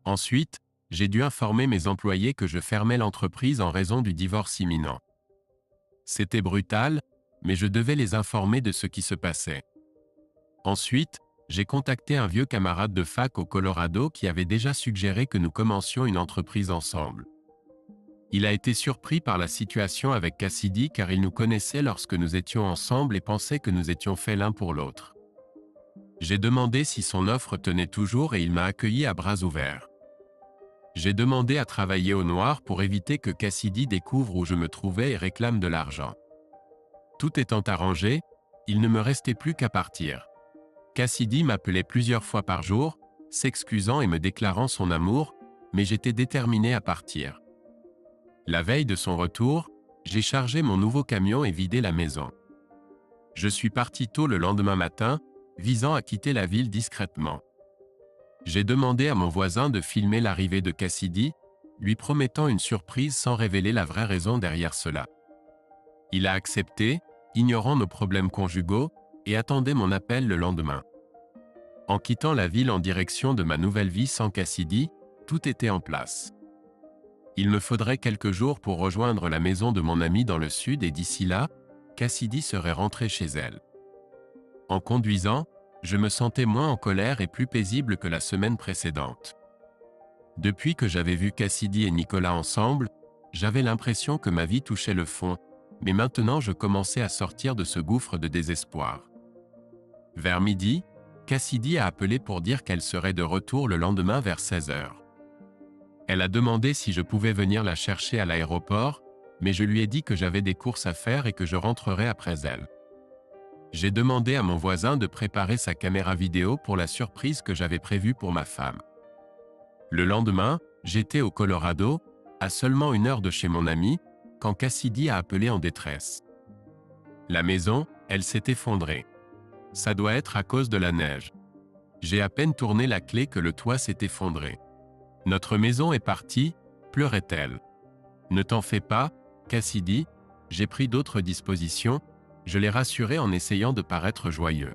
Ensuite, j'ai dû informer mes employés que je fermais l'entreprise en raison du divorce imminent. C'était brutal, mais je devais les informer de ce qui se passait. Ensuite, j'ai contacté un vieux camarade de fac au Colorado qui avait déjà suggéré que nous commencions une entreprise ensemble. Il a été surpris par la situation avec Cassidy car il nous connaissait lorsque nous étions ensemble et pensait que nous étions faits l'un pour l'autre. J'ai demandé si son offre tenait toujours et il m'a accueilli à bras ouverts. J'ai demandé à travailler au noir pour éviter que Cassidy découvre où je me trouvais et réclame de l'argent. Tout étant arrangé, il ne me restait plus qu'à partir. Cassidy m'appelait plusieurs fois par jour, s'excusant et me déclarant son amour, mais j'étais déterminé à partir. La veille de son retour, j'ai chargé mon nouveau camion et vidé la maison. Je suis parti tôt le lendemain matin, visant à quitter la ville discrètement. J'ai demandé à mon voisin de filmer l'arrivée de Cassidy, lui promettant une surprise sans révéler la vraie raison derrière cela. Il a accepté, ignorant nos problèmes conjugaux, et attendait mon appel le lendemain. En quittant la ville en direction de ma nouvelle vie sans Cassidy, tout était en place. Il me faudrait quelques jours pour rejoindre la maison de mon amie dans le sud et d'ici là, Cassidy serait rentrée chez elle. En conduisant, je me sentais moins en colère et plus paisible que la semaine précédente. Depuis que j'avais vu Cassidy et Nicolas ensemble, j'avais l'impression que ma vie touchait le fond, mais maintenant je commençais à sortir de ce gouffre de désespoir. Vers midi, Cassidy a appelé pour dire qu'elle serait de retour le lendemain vers 16 heures. Elle a demandé si je pouvais venir la chercher à l'aéroport, mais je lui ai dit que j'avais des courses à faire et que je rentrerais après elle. J'ai demandé à mon voisin de préparer sa caméra vidéo pour la surprise que j'avais prévue pour ma femme. Le lendemain, j'étais au Colorado, à seulement 1 heure de chez mon ami, quand Cassidy a appelé en détresse. La maison, elle s'est effondrée. Ça doit être à cause de la neige. J'ai à peine tourné la clé que le toit s'est effondré. Notre maison est partie, pleurait-elle. Ne t'en fais pas, Cassidy, j'ai pris d'autres dispositions, je l'ai rassurée en essayant de paraître joyeux.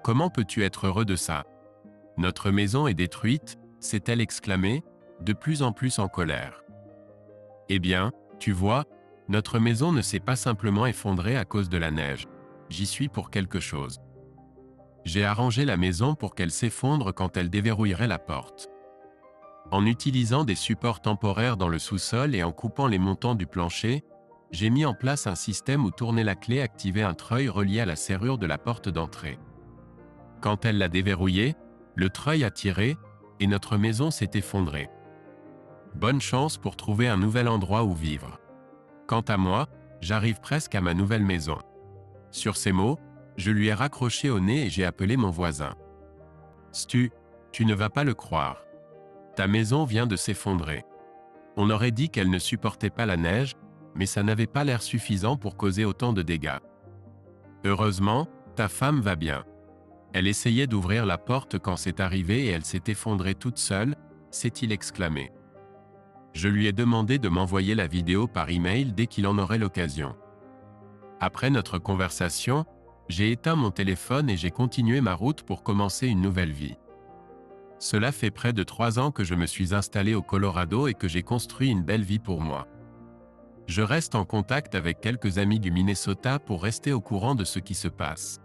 Comment peux-tu être heureux de ça? Notre maison est détruite, s'est-elle exclamée, de plus en plus en colère. Eh bien, tu vois, notre maison ne s'est pas simplement effondrée à cause de la neige. J'y suis pour quelque chose. J'ai arrangé la maison pour qu'elle s'effondre quand elle déverrouillerait la porte. En utilisant des supports temporaires dans le sous-sol et en coupant les montants du plancher, j'ai mis en place un système où tourner la clé activait un treuil relié à la serrure de la porte d'entrée. Quand elle l'a déverrouillé, le treuil a tiré et notre maison s'est effondrée. Bonne chance pour trouver un nouvel endroit où vivre. Quant à moi, j'arrive presque à ma nouvelle maison. Sur ces mots, je lui ai raccroché au nez et j'ai appelé mon voisin. Stu, tu ne vas pas le croire. Ta maison vient de s'effondrer. On aurait dit qu'elle ne supportait pas la neige, mais ça n'avait pas l'air suffisant pour causer autant de dégâts. Heureusement, ta femme va bien. Elle essayait d'ouvrir la porte quand c'est arrivé et elle s'est effondrée toute seule, s'est-il exclamé. Je lui ai demandé de m'envoyer la vidéo par email dès qu'il en aurait l'occasion. Après notre conversation, j'ai éteint mon téléphone et j'ai continué ma route pour commencer une nouvelle vie. Cela fait près de 3 ans que je me suis installé au Colorado et que j'ai construit une belle vie pour moi. Je reste en contact avec quelques amis du Minnesota pour rester au courant de ce qui se passe.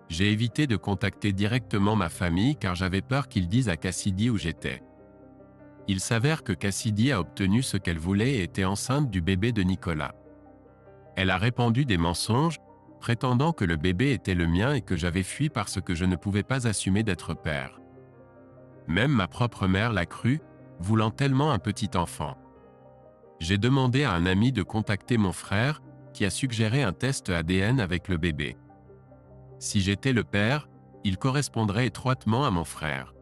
J'ai évité de contacter directement ma famille car j'avais peur qu'ils disent à Cassidy où j'étais. Il s'avère que Cassidy a obtenu ce qu'elle voulait et était enceinte du bébé de Nicolas. Elle a répandu des mensonges, prétendant que le bébé était le mien et que j'avais fui parce que je ne pouvais pas assumer d'être père. Même ma propre mère l'a cru, voulant tellement un petit enfant. J'ai demandé à un ami de contacter mon frère, qui a suggéré un test ADN avec le bébé. Si j'étais le père, il correspondrait étroitement à mon frère.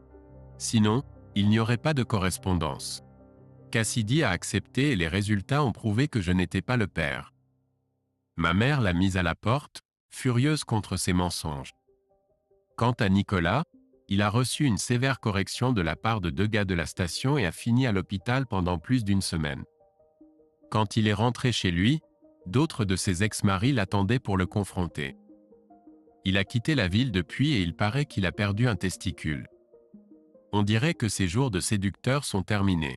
Sinon, il n'y aurait pas de correspondance. Cassidy a accepté et les résultats ont prouvé que je n'étais pas le père. Ma mère l'a mise à la porte, furieuse contre ces mensonges. Quant à Nicolas, il a reçu une sévère correction de la part de 2 gars de la station et a fini à l'hôpital pendant plus d'1 semaine. Quand il est rentré chez lui, d'autres de ses ex-maris l'attendaient pour le confronter. Il a quitté la ville depuis et il paraît qu'il a perdu un testicule. On dirait que ses jours de séducteur sont terminés.